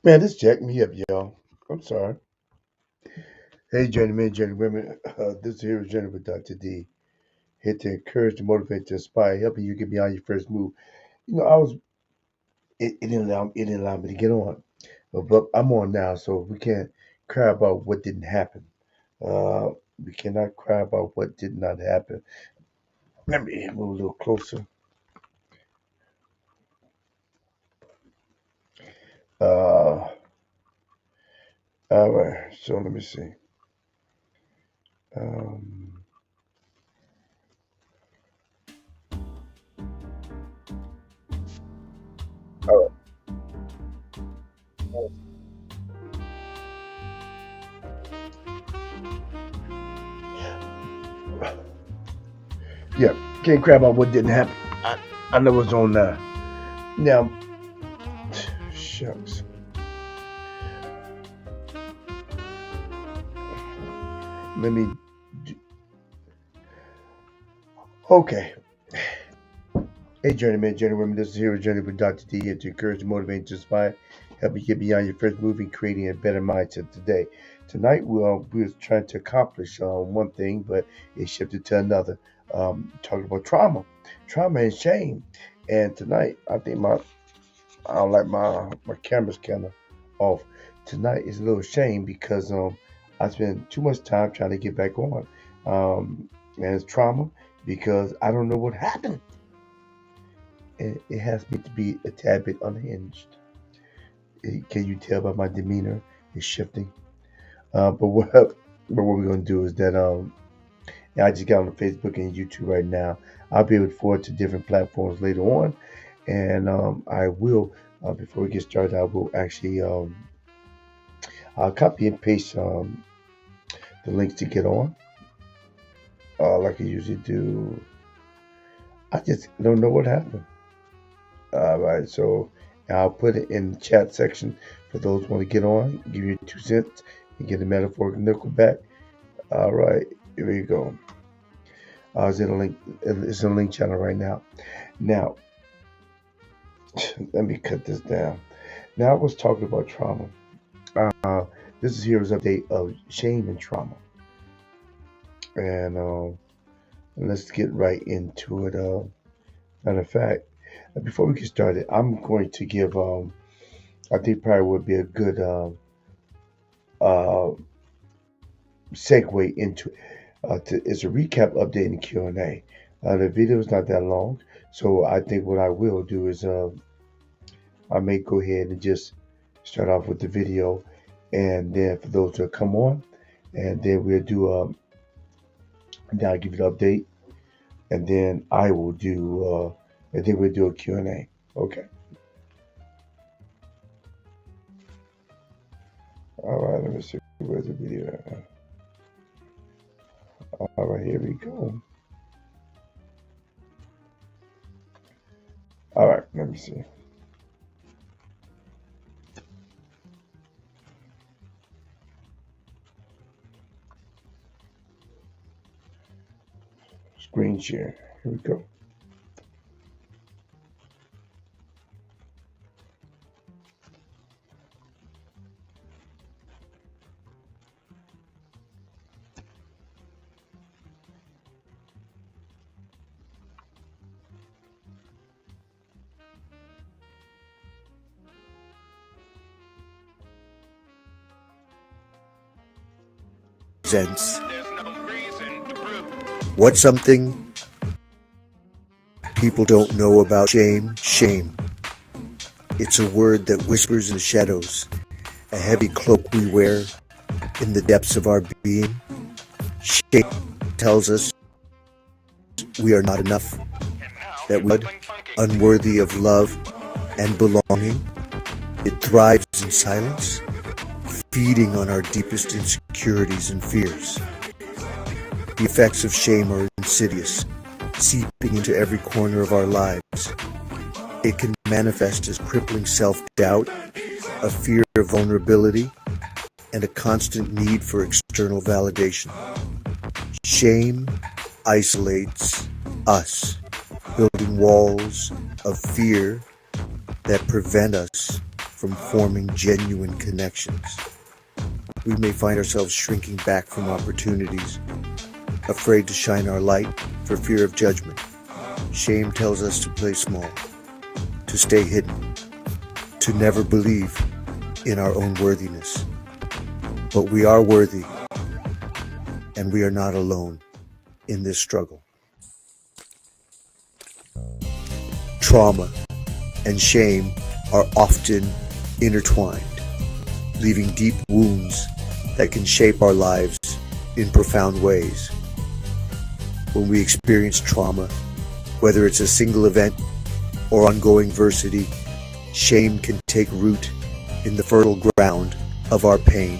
Man, this jacked me up, y'all. I'm sorry. Hey, gentlemen, gentlemen, this here is Jenny with Dr. D. Here to encourage, to motivate, to inspire, helping you get beyond your first move. It didn't allow me to get on, but I'm on now, so we can't cry about what didn't happen. Uh, we cannot cry about what did not happen. Let me move a little closer. Uh, all right, so let me see. Um, all right. Yeah, can't cry about what didn't happen. I know it's on now. Shucks. Let me. Okay. Hey, journeyman, journeywoman, this is Hero Journey with Dr. D here to encourage, motivate, to inspire, help you get beyond your first move and creating a better mindset today. Tonight, we're trying to accomplish one thing, but it shifted to another. Talking about trauma and shame. And tonight, I don't like my camera's kind of off. Tonight is a little shame because I spent too much time trying to get back on. And it's trauma because I don't know what happened. It has me to be a tad bit unhinged. Can you tell by my demeanor? It's shifting. But what we're gonna do is that I just got on Facebook and YouTube right now. I'll be able to forward to different platforms later on, and I will. Before we get started, I will actually I'll copy and paste the links to get on, like I usually do. I just don't know what happened. All right, so I'll put it in the chat section for those who want to get on, give you 2 cents, and get a metaphorical nickel back. All right, here we go. It's in a link. It's in a link channel right now. Now, let me cut this down. Now, I was talking about trauma. Uh, this is here's update of shame and trauma, and let's get right into it. Matter of fact, before we get started, I'm going to give. I think probably would be a good uh, segue into it's a recap update and Q&A. The video is not that long, so I think what I will do is I may go ahead and just start off with the video, and then for those that come on, and then we'll do then I'll give you the update, and then I will do and then we'll do a Q&A. Okay. All right. Let me see where's the video. All right, here we go. All right, let me see. Screen share. Here we go. Presents what's something people don't know about shame? Shame. It's a word that whispers in the shadows, a heavy cloak we wear in the depths of our being. Shame tells us we are not enough, that we are unworthy of love and belonging. It thrives in silence, feeding on our deepest insecurities and fears. The effects of shame are insidious, seeping into every corner of our lives. It can manifest as crippling self-doubt, a fear of vulnerability, and a constant need for external validation. Shame isolates us, building walls of fear that prevent us from forming genuine connections. We may find ourselves shrinking back from opportunities, afraid to shine our light for fear of judgment. Shame tells us to play small, to stay hidden, to never believe in our own worthiness. But we are worthy, and we are not alone in this struggle. Trauma and shame are often intertwined, leaving deep wounds that can shape our lives in profound ways. When we experience trauma, whether it's a single event or ongoing adversity, shame can take root in the fertile ground of our pain.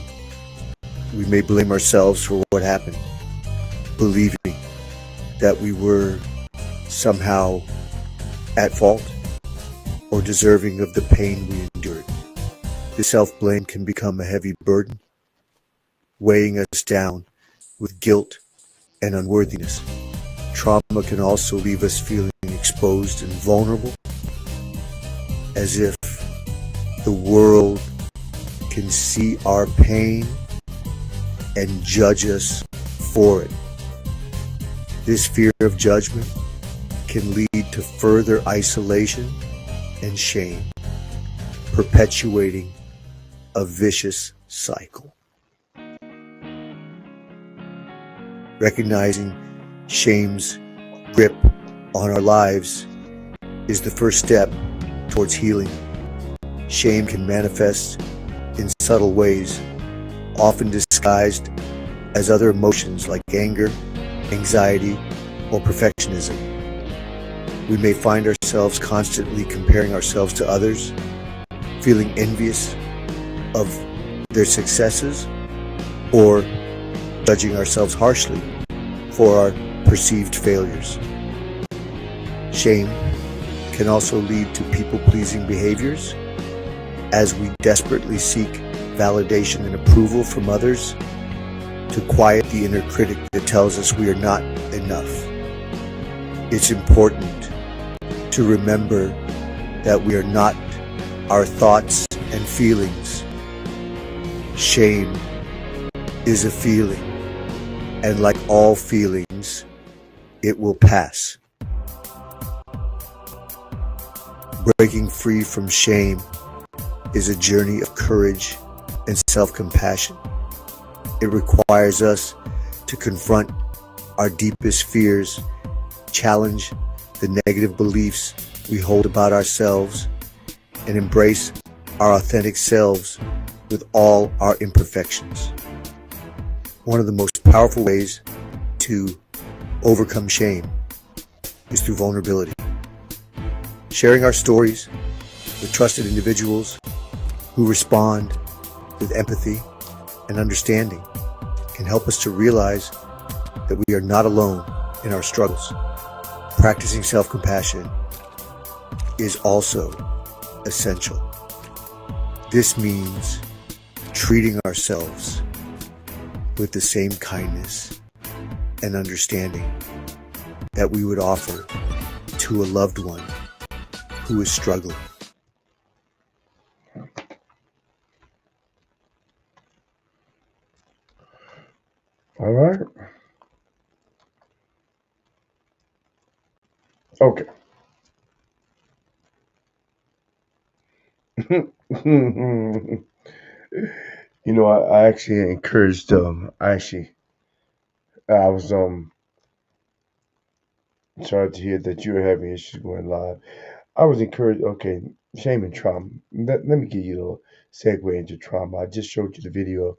We may blame ourselves for what happened, believing that we were somehow at fault or deserving of the pain we endured. This self-blame can become a heavy burden, weighing us down with guilt and unworthiness. Trauma can also leave us feeling exposed and vulnerable, as if the world can see our pain and judge us for it. This fear of judgment can lead to further isolation and shame, perpetuating a vicious cycle. Recognizing shame's grip on our lives is the first step towards healing. Shame can manifest in subtle ways, often disguised as other emotions like anger, anxiety, or perfectionism. We may find ourselves constantly comparing ourselves to others, feeling envious of their successes, or judging ourselves harshly for our perceived failures. Shame can also lead to people-pleasing behaviors as we desperately seek validation and approval from others to quiet the inner critic that tells us we are not enough. It's important to remember that we are not our thoughts and feelings. Shame is a feeling, and like all feelings, it will pass. Breaking free from shame is a journey of courage and self-compassion. It requires us to confront our deepest fears, challenge the negative beliefs we hold about ourselves, and embrace our authentic selves with all our imperfections. One of the most powerful ways to overcome shame is through vulnerability. Sharing our stories with trusted individuals who respond with empathy and understanding can help us to realize that we are not alone in our struggles. Practicing self-compassion is also essential. This means treating ourselves with the same kindness and understanding that we would offer to a loved one who is struggling. All right. Okay. I actually encouraged. I was sorry to hear that you were having issues going live. I was encouraged. Okay, shame and trauma. Let me give you a little segue into trauma. I just showed you the video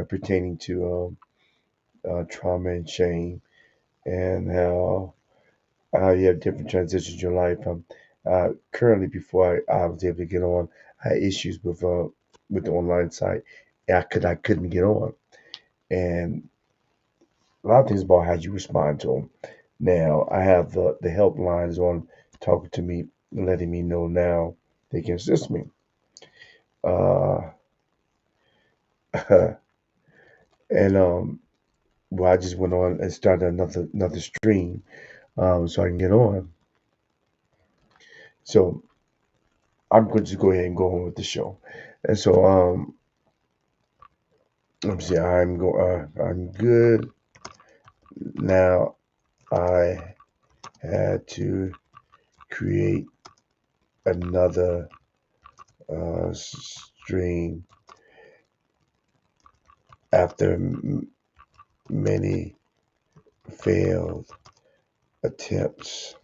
pertaining to trauma and shame and how you have different transitions in your life. Currently, before I was able to get on, I had issues with the online site. I couldn't get on, and a lot of things about how you respond to them. Now I have the helpline is on talking to me, letting me know now they can assist me. Uh, and well, I just went on and started another stream, so I can get on. So I'm going to just go ahead and go on with the show. And so, let me see. I'm good now. I had to create another stream after many failed attempts.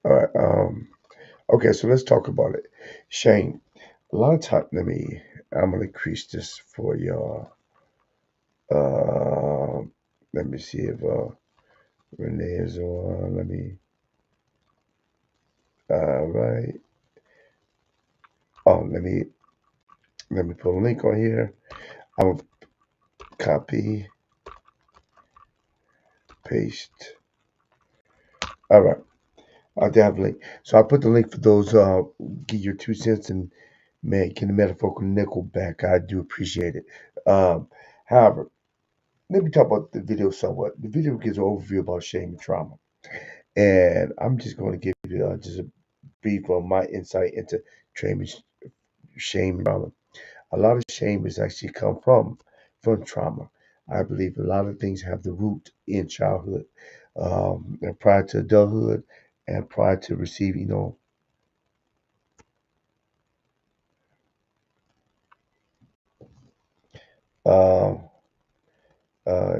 All right. Okay. So let's talk about it. Shane, a lot of time. I'm gonna increase this for y'all. Let me see if Renee is on. Let me. All right. Oh, let me put a link on here. I'm gonna copy, paste. All right. I'll have a link. So I put the link for those. Give your 2 cents and make the metaphorical nickel back. I do appreciate it. Um, However, let me talk about the video somewhat. The video gives an overview about shame and trauma, and I'm just going to give you just a brief on my insight into trauma, shame, and trauma. A lot of shame is actually come from trauma. I believe a lot of things have the root in childhood, and prior to adulthood, and prior to receiving, uh, uh,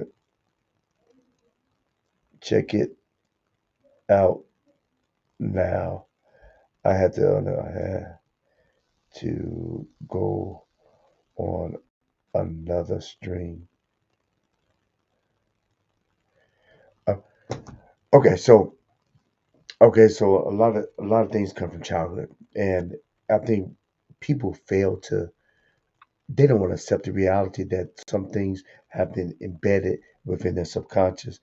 check it out now. I had to go on another stream. Uh, okay, so a lot of things come from childhood, and I think people fail to. They don't want to accept the reality that some things have been embedded within their subconscious,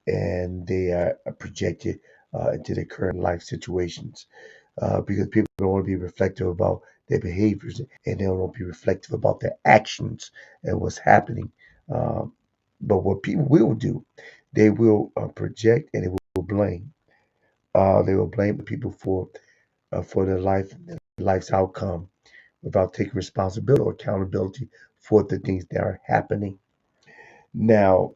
and they are projected into their current life situations. Because people don't want to be reflective about their behaviors, and they don't want to be reflective about their actions and what's happening. Um, but what people will do, they will project and they will blame. They will blame people for their life's outcome without taking responsibility or accountability for the things that are happening. Now,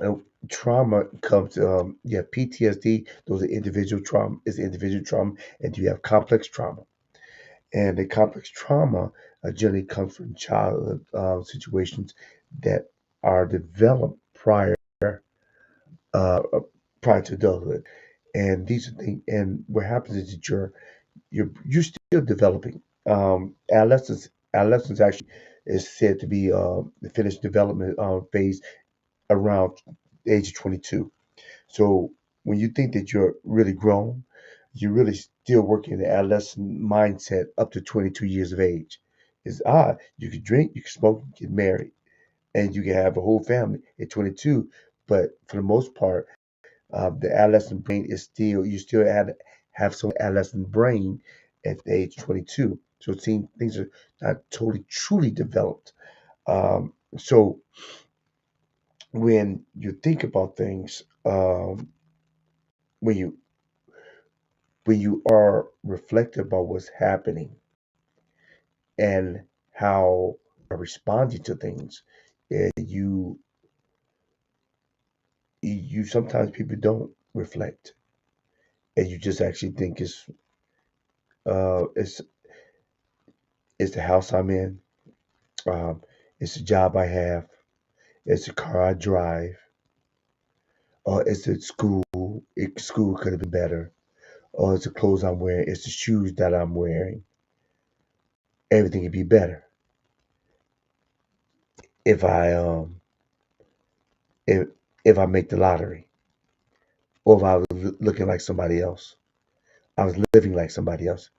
uh, trauma comes, you have PTSD, those are individual trauma, and you have complex trauma. And the complex trauma generally comes from childhood situations that are developed uh, prior to adulthood. And these are things, and what happens is that you're still developing. Adolescence actually is said to be the finished development phase around the age of 22. So when you think that you're really grown, you're really still working in the adolescent mindset up to 22 years of age. It's odd. You can drink, you can smoke, you can get married, and you can have a whole family at 22. But for the most part, the adolescent brain is you still have some adolescent brain at the age 22. So it seems things are not totally truly developed. So when you think about things, when you are reflective about what's happening and how you are responding to things, and you sometimes people don't reflect, and you just actually think uh it's it's the house I'm in, um, it's the job I have, it's the car I drive, or it's the school. School could have been better, or it's the clothes I'm wearing, it's the shoes that I'm wearing. Everything could be better if if if I make the lottery, or if I was looking like somebody else. I was living like somebody else.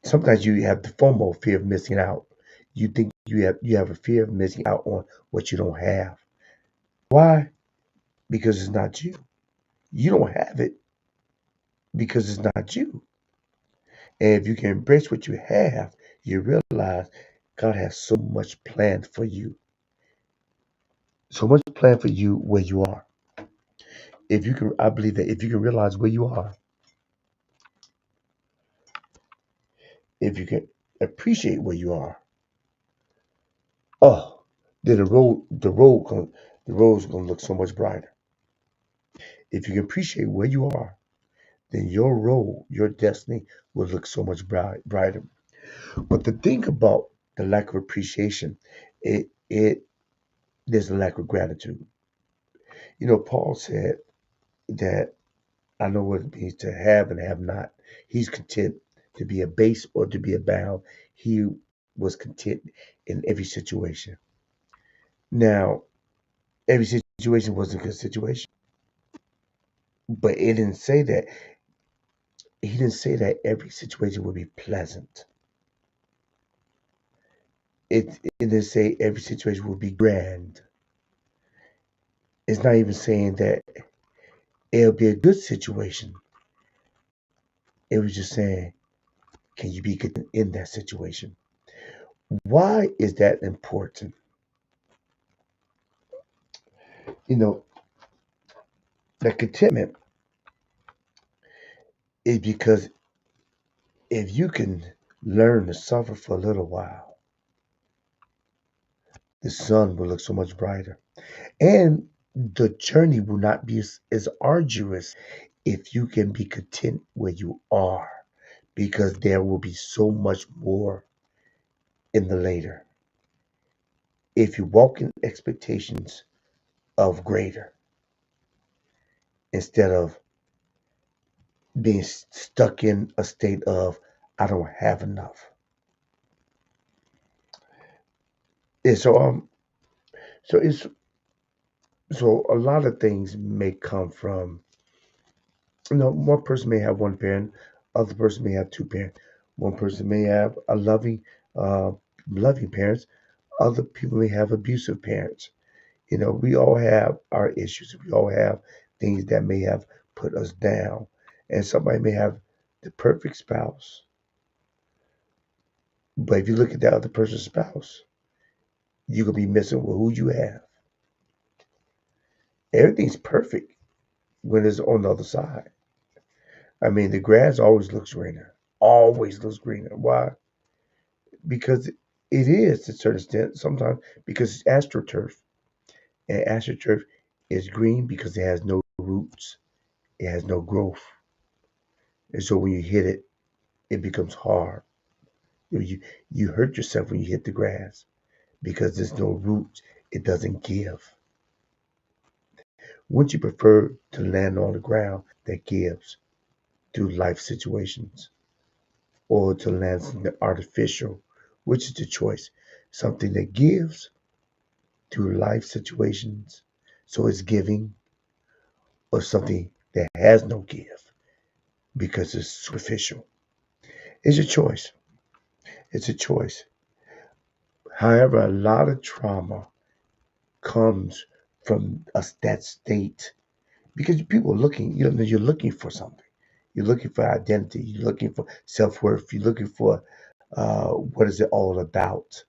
Sometimes you have the FOMO, fear of missing out. You think you have a fear of missing out on what you don't have. Why? Because it's not you. You don't have it because it's not you. And if you can embrace what you have, you realize God has so much planned for you. So much planned for you where you are. If you can, I believe that if you can realize where you are, If you can appreciate where you are, oh, then the road's gonna look so much brighter. If you can appreciate where you are, then your road, your destiny will look so much brighter. But the thing about the lack of appreciation, it there's a lack of gratitude. Paul said that I know what it means to have and have not. He's content to be abased or to be abound. He was content in every situation. Now, every situation wasn't a good situation, but it didn't say that. He didn't say that every situation would be pleasant. It didn't say every situation would be grand. It's not even saying that it'll be a good situation. It was just saying, can you be good in that situation? Why is that important? You know, that contentment is because if you can learn to suffer for a little while, the sun will look so much brighter. And the journey will not be as arduous if you can be content where you are, because there will be so much more in the later. If you walk in expectations of greater instead of being stuck in a state of I don't have enough. And so it's so a lot of things may come from one person may have one parent, other person may have two parents. One person may have a uh loving parents, other people may have abusive parents. We all have our issues. We all have things that may have put us down. And somebody may have the perfect spouse. But if you look at that other person's spouse, you could be missing with who you have. Everything's perfect when it's on the other side. I mean, the grass always looks greener. Always looks greener. Why? Because it is to a certain extent sometimes because it's astroturf. And astroturf is green because it has no roots. It has no growth. And so when you hit it, it becomes hard. You hurt yourself when you hit the grass because there's no roots. It doesn't give. Wouldn't you prefer to land on the ground that gives through life situations or to land something artificial? Which is the choice? Something that gives through life situations, so it's giving, or something that has no give because it's superficial? It's a choice. It's a choice. However, a lot of trauma comes from us that state because people are looking, you're looking for something. You're looking for identity. You're looking for self worth. You're looking for what is it all about.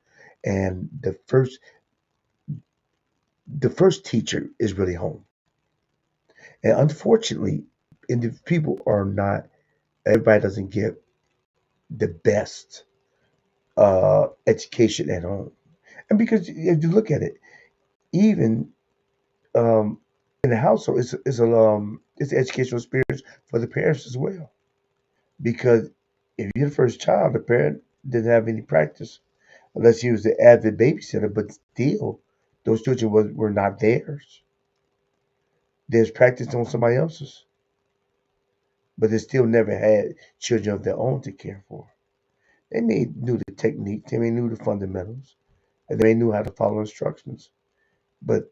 And the first teacher is really home. And unfortunately, people are not. Everybody doesn't get the best education at home. And because if you look at it, even um, in the household, it's an educational experience for the parents as well. Because if you're the first child, the parent didn't have any practice unless he was the avid babysitter, but still, those children were not theirs. There's practice on somebody else's, but they still never had children of their own to care for. They may knew the technique, they may knew the fundamentals, and they may knew how to follow instructions, but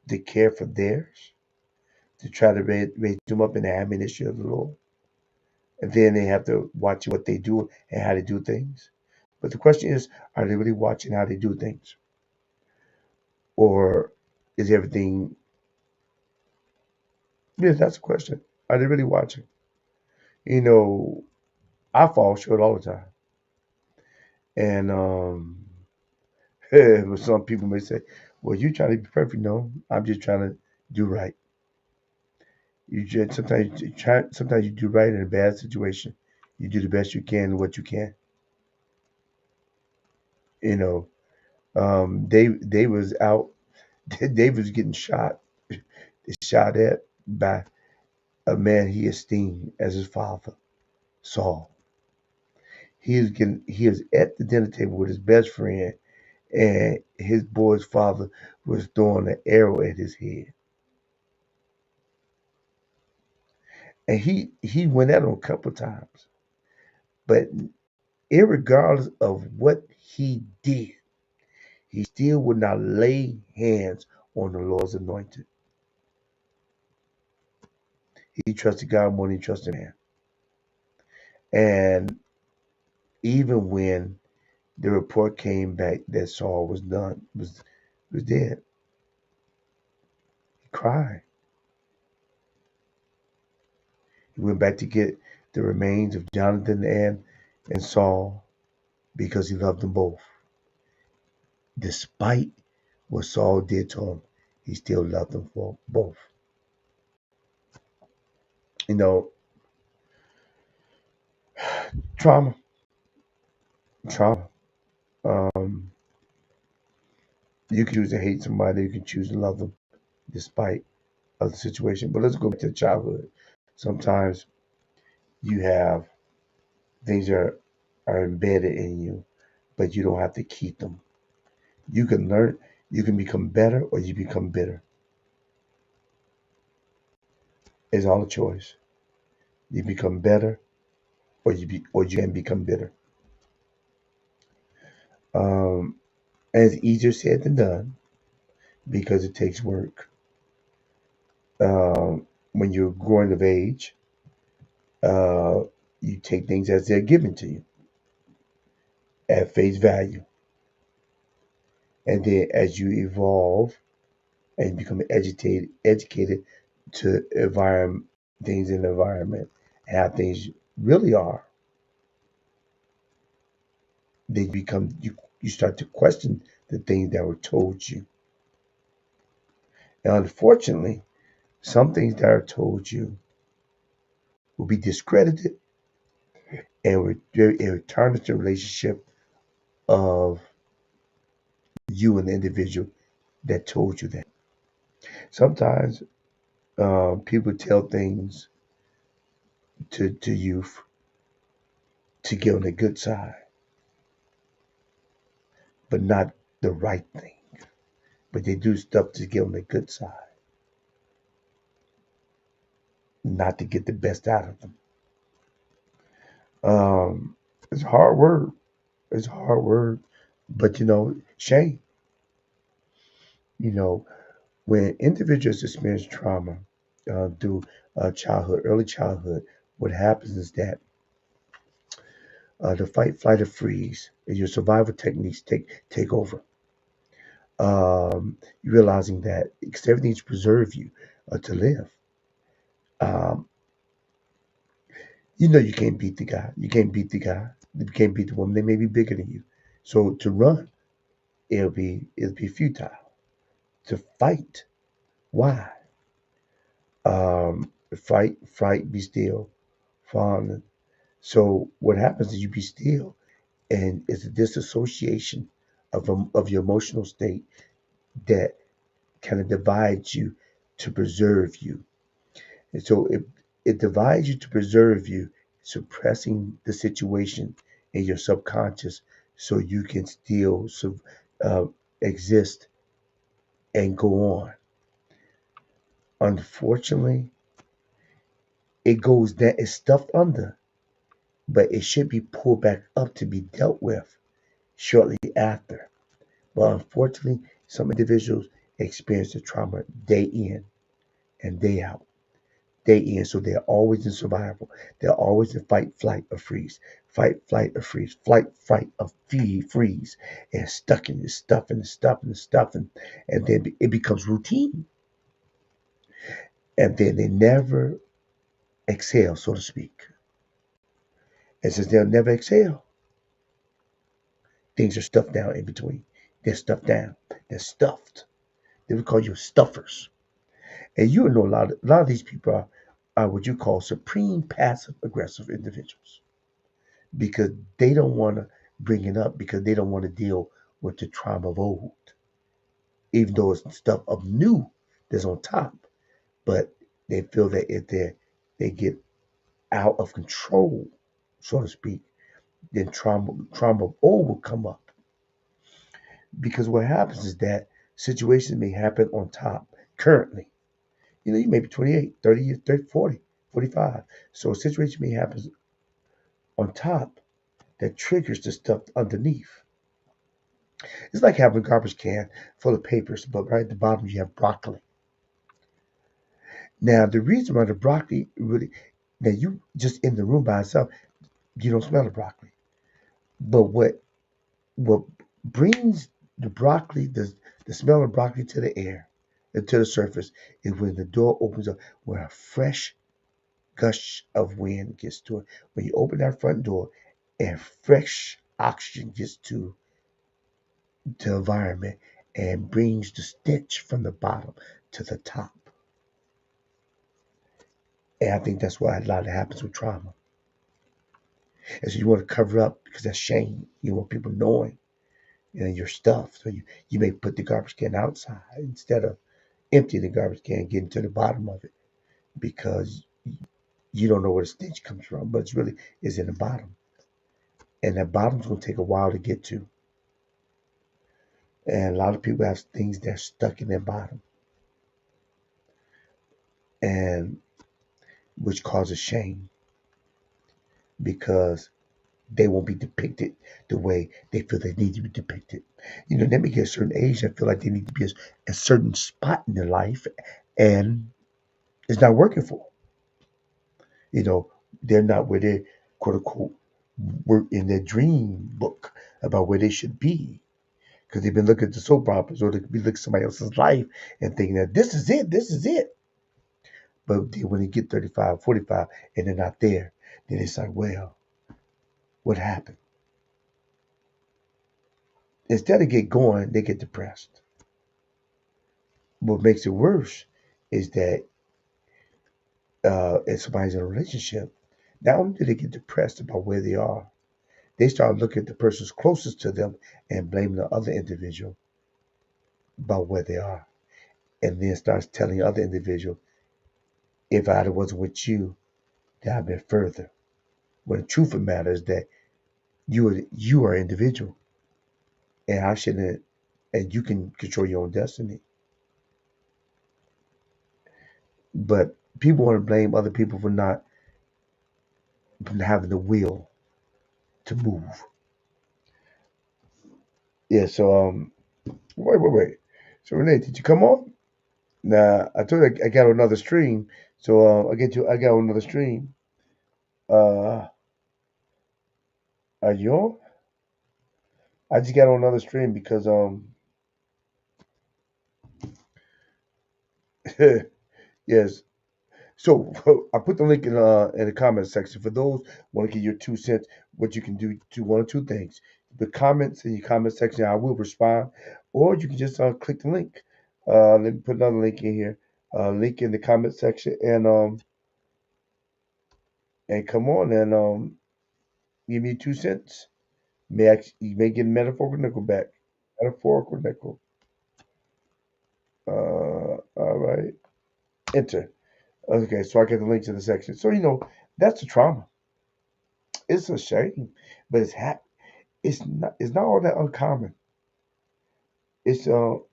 to care for theirs, to try to raise them up in the admonition of the Lord, and then they have to watch what they do and how they do things. But the question is, are they really watching how they do things? Or is everything, yeah, that's the question. Are they really watching? You know, I fall short all the time. And some people may say, well, you trying to be perfect. No, I'm just trying to do right. Sometimes you do right in a bad situation. You do the best you can in what you can. You know, they was out. They was getting shot at by a man he esteemed as his father, Saul. He was at the dinner table with his best friend, and his boy's father was throwing an arrow at his head, and he went at him a couple times, but irregardless of what he did, he still would not lay hands on the Lord's anointed. He trusted God more than he trusted man. And even when the report came back that Saul was dead, he cried. He went back to get the remains of Jonathan and Saul because he loved them both. Despite what Saul did to him, he still loved them for both. You know, trauma, trauma. Um, you can choose to hate somebody, you can choose to love them despite of the situation. But let's go back to childhood. Sometimes you have things that are embedded in you, but you don't have to keep them. You can learn, you can become better or you become bitter. It's all a choice. You become better or you can become bitter. Um, and it's easier said than done because it takes work. When you're growing of age, uh, you take things as they're given to you at face value. And then as you evolve and become educated to environment things in the environment and how things really are, then you start to question the things that were told you. And unfortunately, some things that are told you will be discredited and it tarnish the relationship of you and the individual that told you that. Sometimes people tell things to youth to get on the good side, but not the right thing. But they do stuff to get on the good side, not to get the best out of them. It's hard work. It's hard work, but shame. You know, when individuals experience trauma through early childhood, what happens is that the fight, flight, or freeze, and your survival techniques take over. You realizing that because everything's to preserve you to live. Um, you can't beat the guy. You can't beat the guy. You can't beat the woman. They may be bigger than you. So to run, it'll be futile. To fight, why? Fight, fright, be still, fawn. So what happens is you be still, and it's a disassociation of your emotional state that kind of divides you to preserve you. And so it divides you to preserve you, suppressing the situation in your subconscious so you can still uh, exist and go on. Unfortunately, it goes that it's stuffed under, but it should be pulled back up to be dealt with shortly after. But unfortunately, some individuals experience the trauma day in and day out. Day in, so they're always in survival. They're always in fight, flight, or freeze. Fight, flight, or freeze. Flight, fight, or freeze. And stuck in this stuff and this stuff and this stuff. And then it becomes routine. And then they never exhale, so to speak. And since they'll never exhale, things are stuffed down in between. They're stuffed down. They're stuffed. They would call you stuffers. And you know a lot of these people are what you call supreme passive aggressive individuals because they don't want to bring it up because they don't want to deal with the trauma of old, even though it's stuff of new that's on top. But they feel that if they get out of control, so to speak, then trauma of old will come up. Because what happens is that situations may happen on top currently. You may be 28, 30 years, 30, 40, 45. So a situation may happen on top that triggers the stuff underneath. It's like having a garbage can full of papers, but right at the bottom you have broccoli. Now, the reason why the broccoli really, now you just in the room by itself, you don't smell the broccoli. But what brings the broccoli, the smell of broccoli to the air and to the surface is when the door opens up, where a fresh gush of wind gets to it. When you open that front door and fresh oxygen gets to the environment and brings the stench from the bottom to the top. And I think that's why a lot of it happens with trauma. And so you want to cover up because that's shame. You want people knowing your stuff. So you may put the garbage can outside instead of empty the garbage can, getting to the bottom of it because you don't know where the stench comes from, but it's really is in the bottom. And that bottom's gonna take a while to get to. And a lot of people have things that are stuck in their bottom and which causes shame because they won't be depicted the way they feel they need to be depicted. They may get a certain age and feel like they need to be a certain spot in their life and it's not working for them. You know, they're not where they quote unquote were in their dream book about where they should be. Because they've been looking at the soap operas or they could be looking at somebody else's life and thinking that this is it, this is it. But then when they get 35, 45 and they're not there, then it's like, well, what happened? Instead of get going, they get depressed. What makes it worse is that if somebody's in a relationship, not only do they get depressed about where they are, they start looking at the persons closest to them and blaming the other individual about where they are. And then starts telling the other individual, if I wasn't with you, then I'd been further. When the truth of the matter is that you are an individual and I shouldn't and you can control your own destiny. But people want to blame other people for not having the will to move. Yeah, so wait. So Renee, did you come on? Nah, I told you I got another stream. So I got another stream. Uh are you on? I just got on another stream because yes. So I put the link in the comment section for those who want to get your 2 cents. What you can do one or two things. The comments in your comment section, I will respond, or you can just click the link. Let me put another link in here. Link in the comment section, and come on and give me 2 cents. You may get a metaphorical nickel back. Metaphorical nickel. All right. Enter. Okay, so I get the link to the section. So that's the trauma. It's a shame, but it's not all that uncommon. It's okay.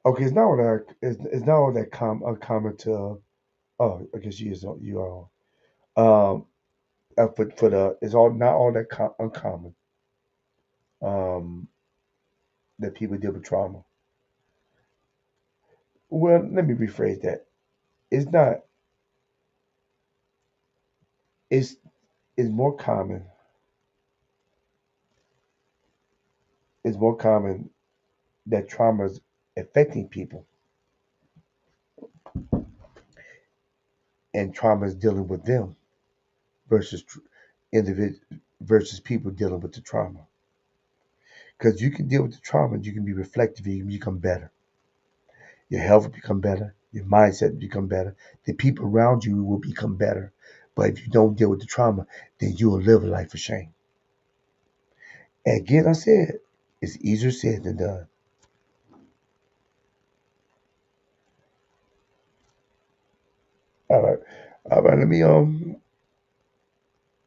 Okay, it's not all that uncommon to oh, I guess you are for the it's all not all that uncommon um that people deal with trauma. Well, let me rephrase that. It's not it's it's more common. It's more common that trauma is affecting people and trauma is dealing with them versus individual versus people dealing with the trauma. Because you can deal with the trauma, you can be reflective, you can become better. Your health will become better, your mindset will become better, the people around you will become better. But if you don't deal with the trauma, then you will live a life of shame. And again, I said, it's easier said than done. All right. All right, let me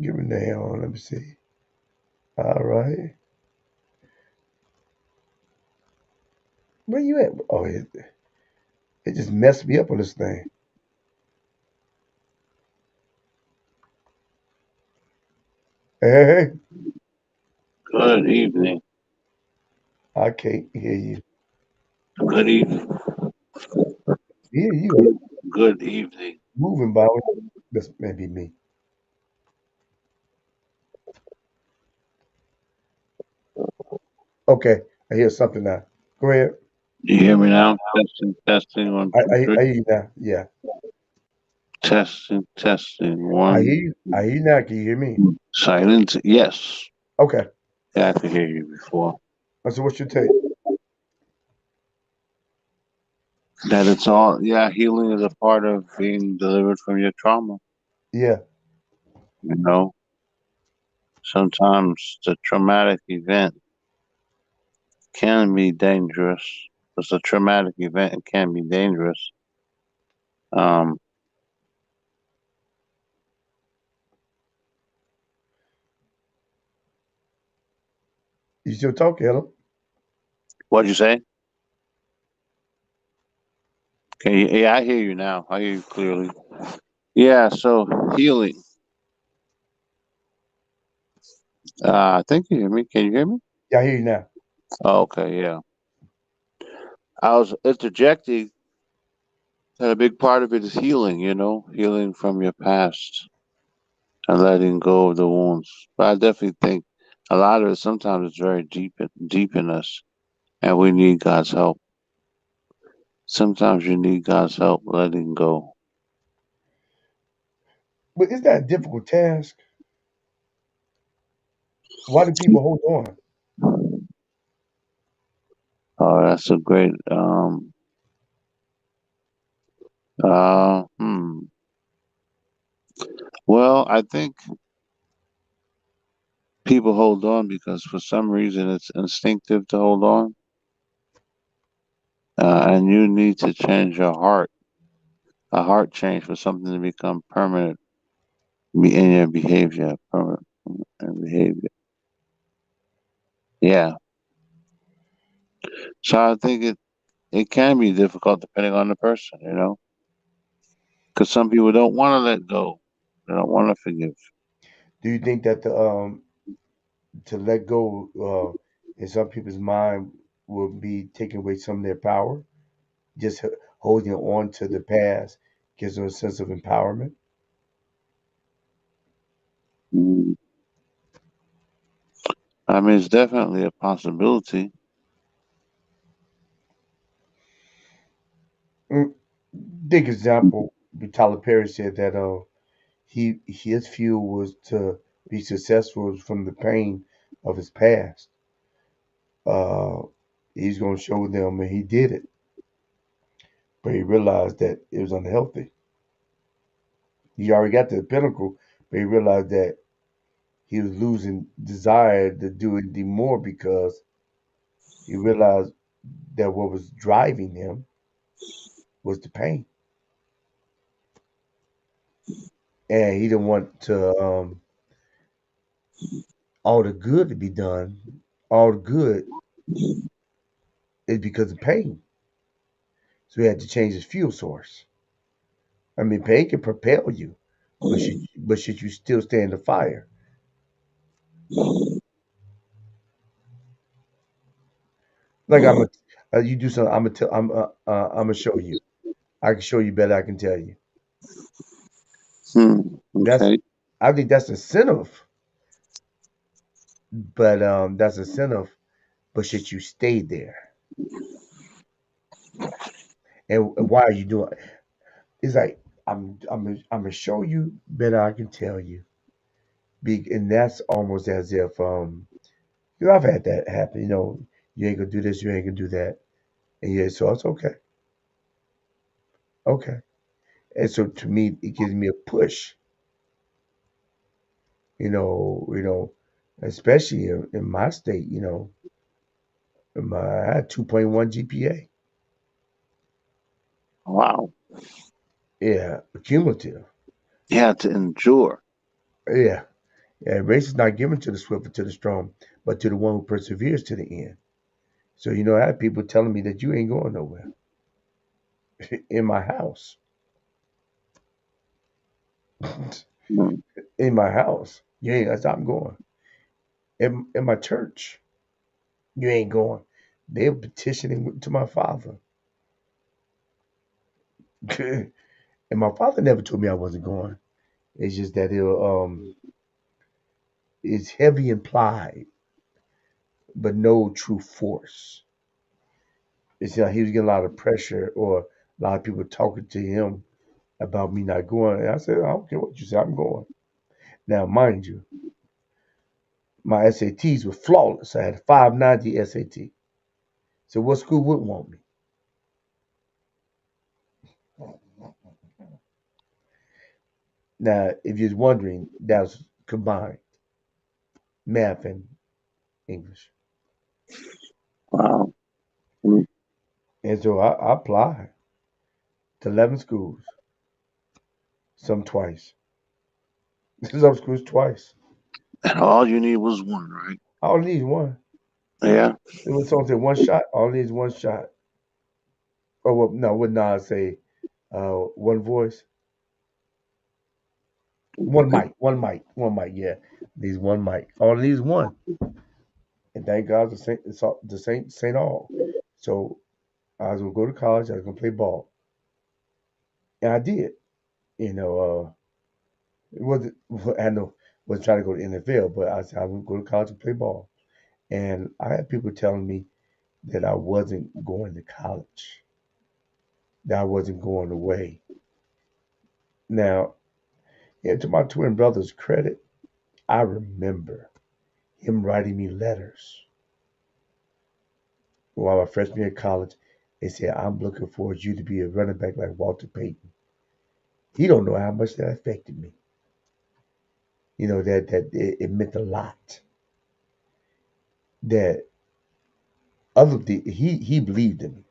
give a name on. Let me see. All right. Where you at? Oh, it just messed me up on this thing. Hey, Good evening. I can't hear you. Good evening. Hear you Good evening. moving by. This may be me. Okay, I hear something now. Go ahead. You hear me now? Testing, testing, one, two, three. I hear you now. Yeah, Testing, testing, I hear one. you. I hear you now. Can you hear me? Silent. Yes. Okay. Yeah, I could hear you before. So what's your take? That it's all, yeah, healing is a part of being delivered from your trauma. Yeah. You know, sometimes the traumatic event can be dangerous. It's a traumatic event and can be dangerous. Um, You still talking, hello? what'd you say? Can you, yeah, I hear you now. I hear you clearly. Yeah, so healing. I think you hear me. Can you hear me? Yeah, I hear you now. Oh, okay, yeah. I was interjecting that a big part of it is healing, healing from your past and letting go of the wounds. But I definitely think a lot of it sometimes it's very deep in us, and we need God's help. Sometimes you need God's help letting go. But is that a difficult task? Why do people hold on? Oh, that's a great. Uh. Hmm. Well, I think people hold on because for some reason it's instinctive to hold on, and you need to change your heart. A heart change for something to become permanent in your behavior, permanent in behavior. Yeah. So I think it can be difficult depending on the person, because some people don't want to let go. They don't want to forgive. Do you think that the to let go in some people's mind will be taking away some of their power? Just holding on to the past gives them a sense of empowerment. Mm. I mean, it's definitely a possibility. Mm, big example, Tyler Perry said that his fuel was to be successful from the pain of his past. Uh, he's going to show them, and he did it, but he realized that it was unhealthy. He already got to the pinnacle, but he realized that he was losing desire to do it more because he realized that what was driving him was the pain, and he didn't want to all the good to be done. All the good is because of pain, so he had to change his fuel source. I mean, pain can propel you, but should you still stay in the fire? Like you do something. I'm gonna show you. I can show you better. I can tell you. Hmm. That's Okay. I think that's incentive, but that's incentive. But should you stay there? And why are you doing? It's like I'm gonna show you better. I can tell you. And that's almost as if Because I've had that happen. You ain't gonna do this, you ain't gonna do that, and yeah, so it's okay, okay. And so to me, it gives me a push. Especially in my state. I had 2.1 GPA. Wow. Yeah, cumulative. You had to endure. Yeah, yeah. Race is not given to the swift or to the strong, but to the one who perseveres to the end. So I had people telling me that you ain't going nowhere in my house, Mm. in my house. You ain't. That's I'm going. In my church, you ain't going. They were petitioning to my father, and my father never told me I wasn't going. It's just that it's heavy implied, but no true force. It's like he was getting a lot of pressure or a lot of people talking to him about me not going. And I said, I don't care what you say, I'm going. Now, mind you, my SATs were flawless. I had 590 SAT. So what school would want me? Now, if you're wondering, that was combined math and English. Wow. Mm. And so I applied to 11 schools, some twice, some schools twice. And all you need was one, right? I only need one. Yeah. It was something one shot. All I need is one shot. Or well, no, what not say? One voice, one mic. Yeah, needs one mic. All it needs one. And thank God the Saint all. So I was gonna go to college. I was gonna play ball, and I did. You know, it wasn't. I know wasn't trying to go to NFL, but I said I was gonna go to college and play ball. And I had people telling me that I wasn't going to college, that I wasn't going away. Now, yeah, to my twin brother's credit, I remember him writing me letters while my freshman year in college. They said, I'm looking for you to be a running back like Walter Payton. He don't know how much that affected me. That it meant a lot. That he believed in me.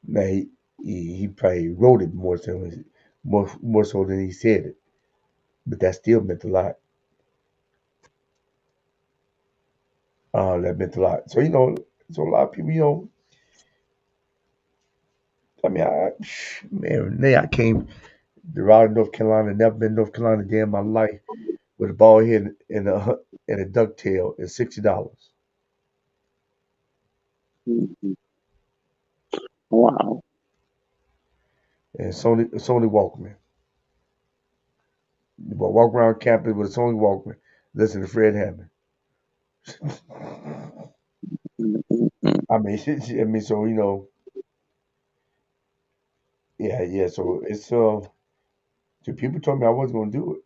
Now he probably wrote it more so than he said it, but that still meant a lot. That meant a lot. So a lot of people, I mean, I came to Raleigh, North Carolina. Never been to North Carolina a day in my life with a bald head and a ducktail and $60 Mhm. Wow. and Sony Walkman. But walk around campus with a Sony Walkman, listen to Fred Hammond. Mhm. I mean, so yeah, yeah. So so people told me I wasn't gonna do it.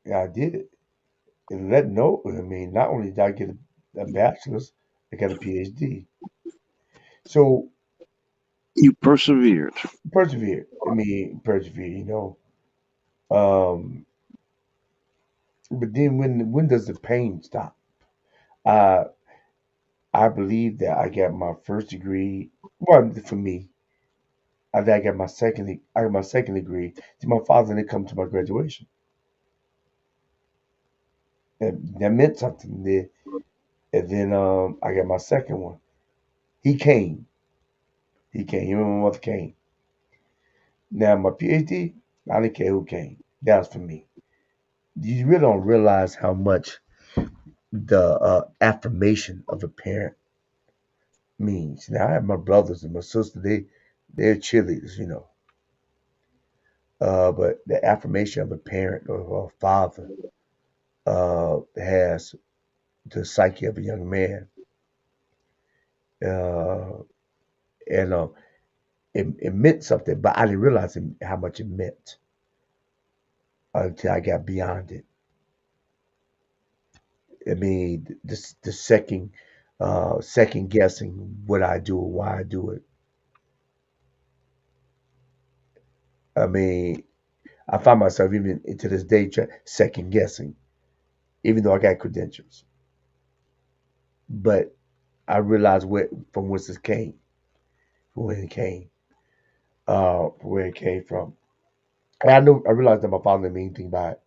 Yeah, I did it, and let know. I mean, not only did I get a bachelor's, I got a PhD. So You persevered. persevered. I mean, persevere. Um, but then when does the pain stop? Uh, I believe that I got my first degree. Well, for me, I got my second. I got my second degree. See, my father didn't come to my graduation. That meant something. And then I got my second one. He came. He came. Him and my mother came. Now my PhD, I didn't care who came. That was for me. You really don't realize how much the affirmation of a parent means. Now I have my brothers and my sister. They're cheerleaders. But the affirmation of a parent or a father has the psyche of a young man, uh, and it meant something. But I didn't realize how much it meant until I got beyond it. I mean, the second guessing what I do or why I do it. I mean, I find myself even to this day second guessing, even though I got credentials. But I realize where from whence it came, from where it came, where it came from. And I realized that my father didn't mean anything by it.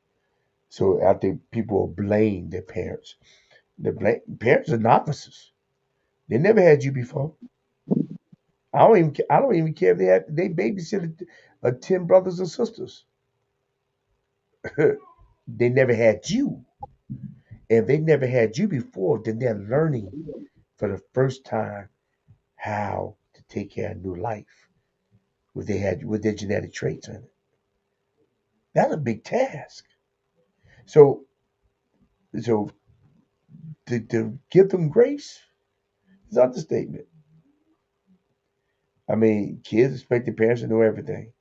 So I think people will blame their parents. Parents are novices. They never had you before. I don't even care if they babysitted 10 brothers and sisters. They never had you. If they never had you before, then they're learning for the first time how to take care of new life with their genetic traits in it. That's a big task. So so to give them grace is an understatement. I mean, kids expect their parents to know everything.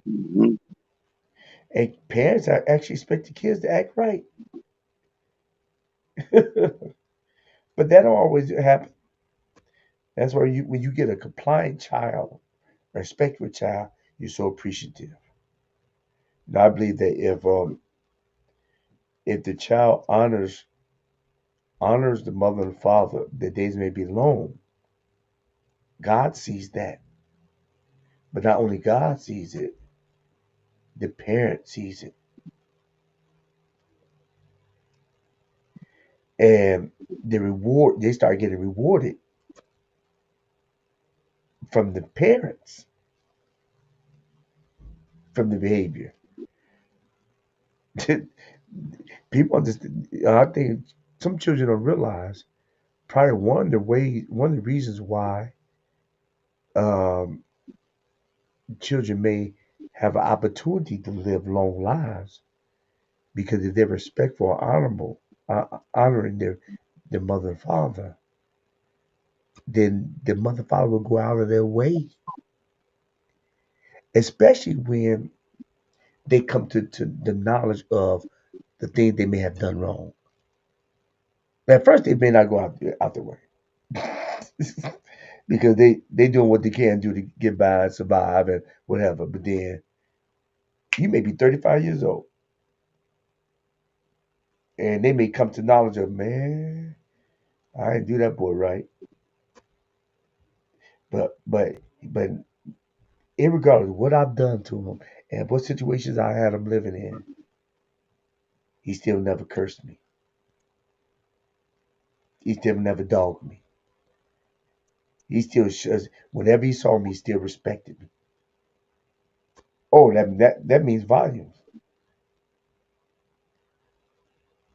Hmm. And parents actually expect the kids to act right. But that don't always happen. That's why when you get a compliant child, a respectful child, you're so appreciative. Now, I believe that if the child honors the mother and father, the days may be long. God sees that, but not only God sees it, the parent sees it, and they start getting rewarded from the parents from the behavior. People understand. I think some children don't realize probably one of the reasons why um, children may have an opportunity to live long lives because if they're respectful or honorable, honoring their mother and father, then the mother and father will go out of their way, especially when they come to the knowledge of the things they may have done wrong. At first, they may not go out the way because they doing what they can do to get by and survive and whatever. But then you may be 35 years old and they may come to knowledge of, man, I didn't do that boy right. But irregardless of what I've done to him and what situations I had him living in, he still never cursed me. He still never dogged me. He still whenever he saw me, he still respected me. Oh, that means volumes.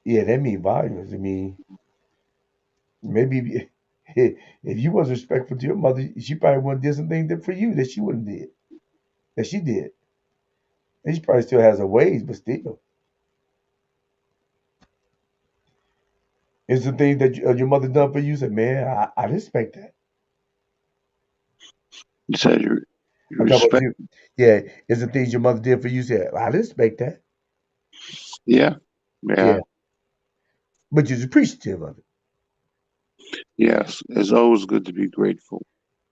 Yeah, that means volumes. I mean, maybe if you was respectful to your mother, she probably wouldn't did some things that for you that she wouldn't did that she did. And she probably still has her ways, but still, it's the things that your mother done for you. Say, man, I respect that. You said you I'm talking about respect. you. Yeah, it's the things your mother did for you. Say, I respect that. Yeah, yeah, Yeah, but you're appreciative of it, yes. It's always good to be grateful.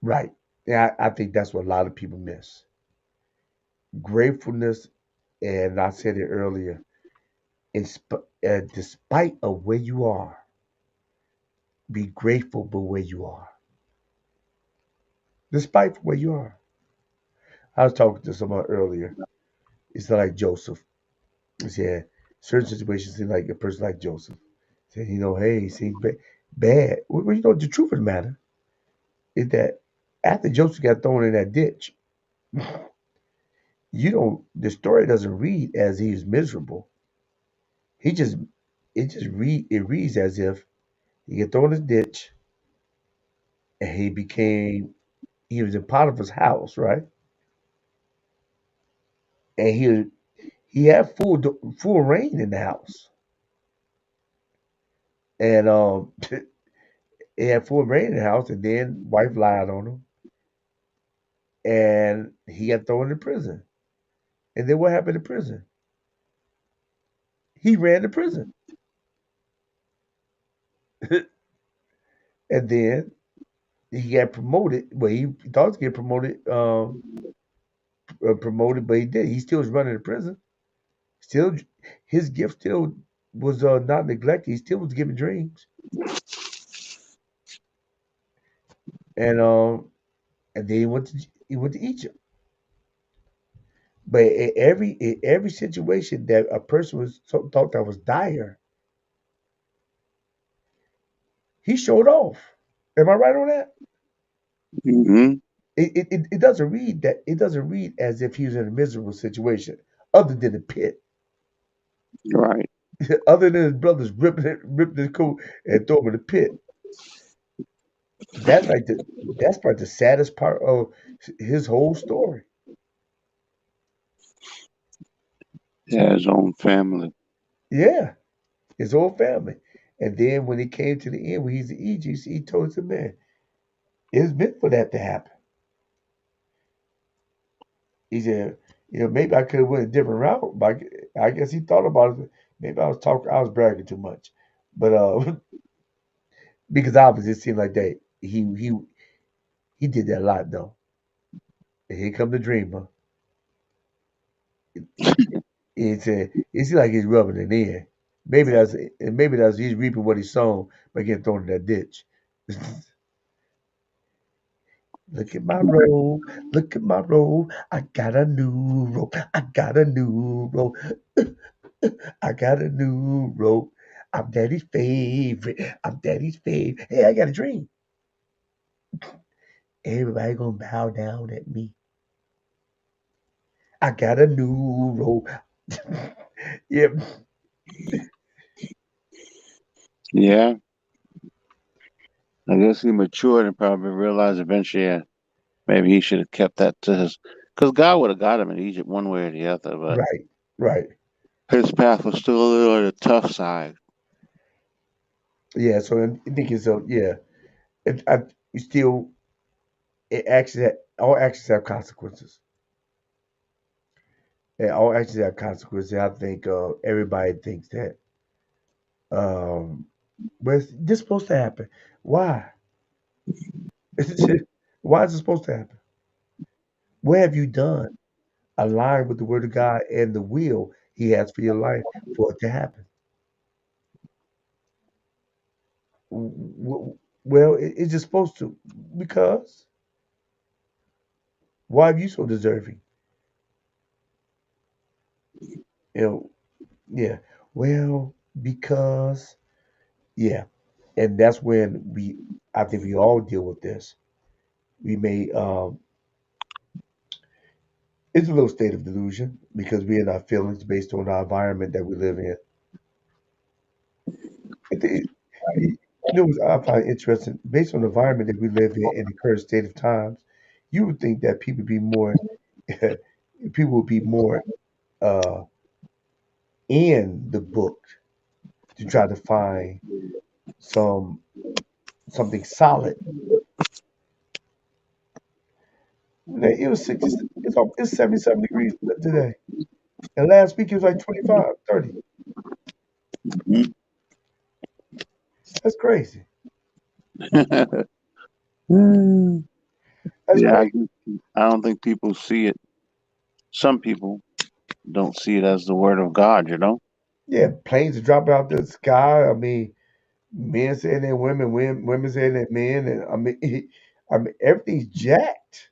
right? Yeah, I think that's what a lot of people miss. Gratefulness, and I said it earlier. Despite of where you are, be grateful for where you are. Despite where you are. I was talking to someone earlier. It's like Joseph. He said certain situations seem like a person like Joseph. Said, hey, he seems bad. Well, the truth of the matter is that after Joseph got thrown in that ditch, the story doesn't read as he was miserable. He just it reads as if he got thrown in the ditch and he was in Potiphar's house, right? And he had full reign in the house. And he had full reign in the house, and then wife lied on him, and he got thrown in prison. And then what happened in prison? He ran the prison. And then he got promoted. Well, he thought to get promoted, promoted, but he did. He still was running the prison. Still, his gift still was not neglected. He still was giving dreams, and then he went to Egypt. But in every situation that a person was thought that was dire, he showed off. Am I right on that? Hmm. It doesn't read that. It doesn't read as if he was in a miserable situation, other than the pit, Right. other than his brothers ripping his coat and throw him in the pit. That's like that's probably the saddest part of his whole story. Yeah, his own family. Yeah, his whole family. And then when it came to the end, when he's in Egypt, he told the man, "It's meant for that to happen." He said, maybe I could have went a different route, but I guess he thought about it. Maybe I was bragging too much, but because obviously it seemed like that he did that a lot though. And here come the dreamer. It said it seemed like he's rubbing it in. Maybe that's he's reaping what he's sown by getting thrown in that ditch. Look at my robe, look at my robe. I got a new robe. I got a new robe. I got a new robe. I'm daddy's favorite. I'm daddy's favorite. Hey, I got a dream. Everybody gonna bow down at me. I got a new robe. Yeah, Yeah. I guess he matured and probably realized eventually, yeah, maybe he should have kept that to his, because God would have got him in Egypt one way or the other, but right, right. his path was still a little on the tough side. Yeah, so I think it's so. Yeah, you still all actions have consequences. And all actions have consequences. I think everybody thinks that. Um, but this supposed to happen. Why? Why is it supposed to happen? What have you done? Align with the word of God and the will He has for your life for it to happen. Well, it's just supposed to because why are you so deserving? You know, yeah. Well, because yeah, and that's when I think we all deal with this. We may it's a little state of delusion because we're in our feelings based on our environment that we live in. It, it, what I find interesting based on the environment that we live in the current state of times. You would think that people would be more uh, in the book to try to find some something solid. It was 60, it's 77 degrees today. And last week it was like 25, 30. Mhm. That's crazy. That's Yeah, crazy. I don't think people see it. Some people don't see it as the word of God, you know? Yeah, planes are dropping out the sky. I mean, men saying that women saying that men, and I mean everything's jacked,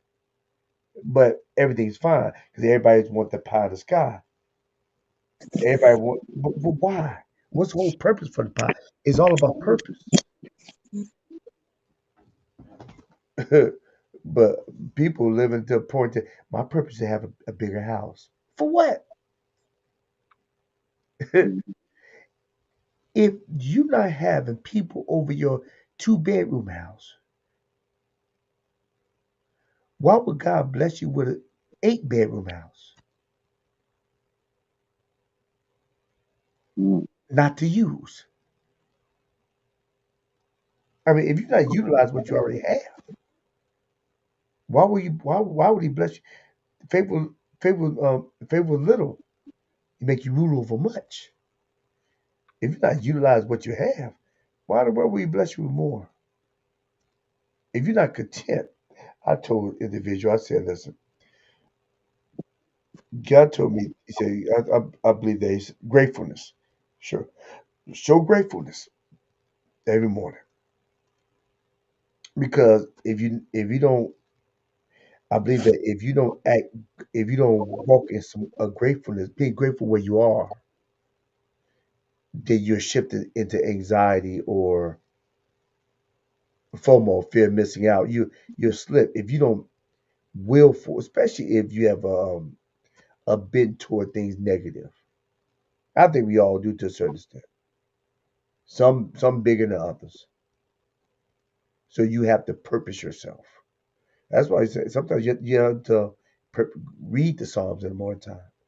but everything's fine because everybody wants the pie in the sky. Everybody want, but why? What's the whole purpose for the pie? It's all about purpose. But people living to a point that my purpose is to have a bigger house. For what? If you're not having people over your 2 bedroom house, why would God bless you with an 8 bedroom house Mm. not to use? I mean, if you're not utilizing what you already have, why would you? Why would He bless you? Faithful little, He make you rule over much. If you're not utilizing what you have, Why will He bless you with more? If you're not content, I told individual, I said, listen, God told me, He said, I believe that He's gratefulness. Sure, show gratefulness every morning because if you don't, I believe that if you don't act, if you don't walk in some a gratefulness, being grateful where you are, then you're shifted into anxiety or FOMO, fear of missing out. You slip if you don't willful, especially if you have a bent toward things negative. I think we all do to a certain extent. Some bigger than others. So you have to purpose yourself. That's why I say sometimes you have to read the Psalms in the morning time.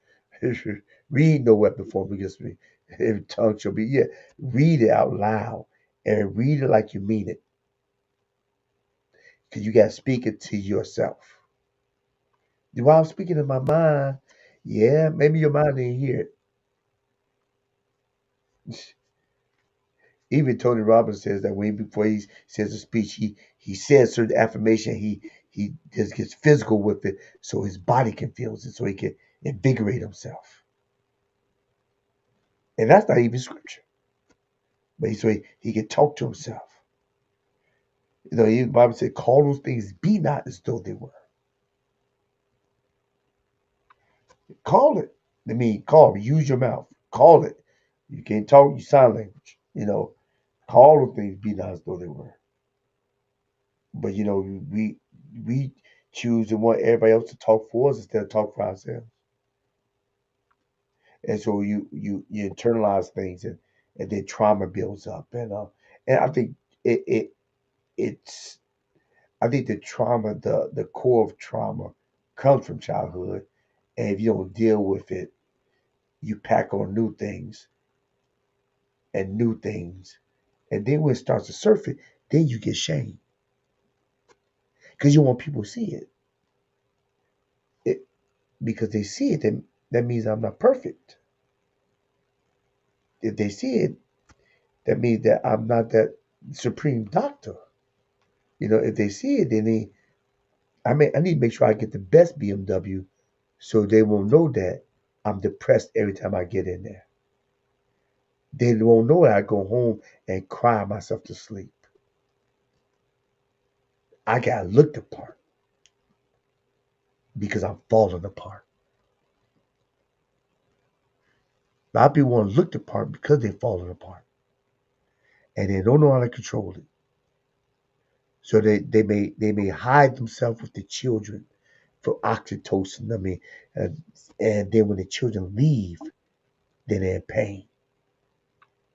Read no weapon formed against me. Every tongue shall be, yeah. Read it out loud and read it like you mean it. Because you got to speak it to yourself. While I'm speaking in my mind, yeah, maybe your mind didn't hear it. Even Tony Robbins says that when before he says a speech, he says certain affirmation. He just gets physical with it, so his body can feel it, so he can invigorate himself. And that's not even scripture, but so he can talk to himself. You know, even the Bible said, "Call those things be not as though they were." Call it. I mean, call it. Use your mouth. Call it. You can't talk. You sign language. You know, call those things be not as though they were. But you know, we choose to want everybody else to talk for us instead of talk for ourselves. And so you internalize things and then trauma builds up and I think it it's I think the trauma the core of trauma comes from childhood, and if you don't deal with it, you pack on new things, and then when it starts to surface, then you get shamed because you want people to see it because they see it, then that means I'm not perfect. If they see it, that means that I'm not that supreme doctor. You know, if they see it, then I need to make sure I get the best BMW so they will know that I'm depressed every time I get in there. They won't know that I go home and cry myself to sleep. I gotta look the part because I'm falling apart. A lot of people want to look the part because they're falling apart and they don't know how to control it. So they may hide themselves with the children for oxytocin. I mean, and then when the children leave, then they're in pain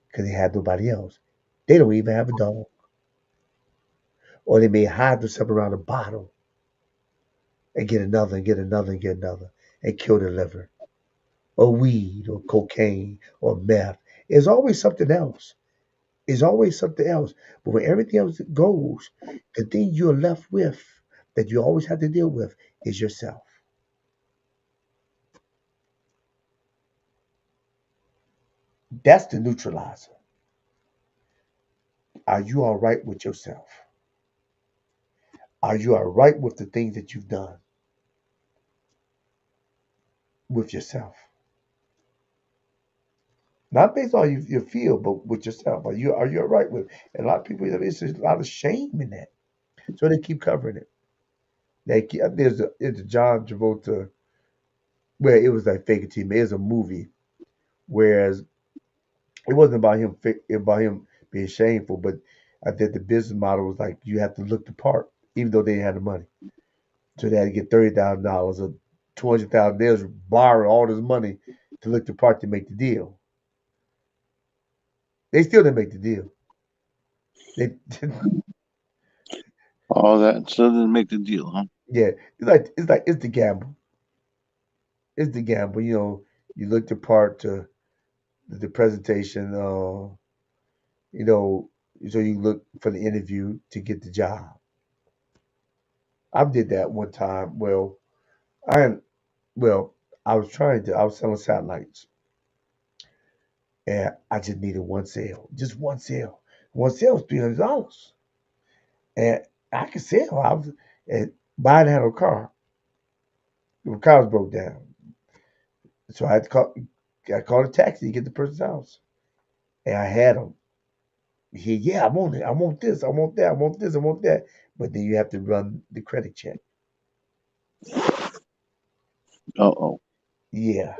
because they have nobody else. They don't even have a dog, or they may hide themselves around a bottle and get another and get another and get another and kill the liver, or weed, or cocaine, or meth. It's always something else. It's always something else. But when everything else goes, the thing you're left with that you always have to deal with is yourself. That's the neutralizer. Are you all right with yourself? Are you all right with the things that you've done with yourself? Not based on your feel, but with yourself. Are you all right with it? And a lot of people, it's a lot of shame in that. So they keep covering it. There's a John Travolta where it was like fake it till you make it. It was a movie, whereas it wasn't about him being shameful, but I think the business model was like you have to look the part, even though they didn't have the money. So they had to get $30,000 or 200,000. They was borrowing all this money to look the part to make the deal. They still didn't make the deal. They, All that still didn't make the deal, huh? yeah, it's the gamble. It's the gamble. You know, you look the part to the presentation. You know, so you look for the interview to get the job. I did that one time. I well, I was selling satellites, and I just needed one sale, just one sale. One sale was $300, and I could sell. I was and but I didn't have no car. The car was broke down, so I had to call. I called a taxi to get the person's house, and I had him. He, yeah, I want it. I want this. I want that. I want this. I want that. But then you have to run the credit check. Uh-oh. Yeah.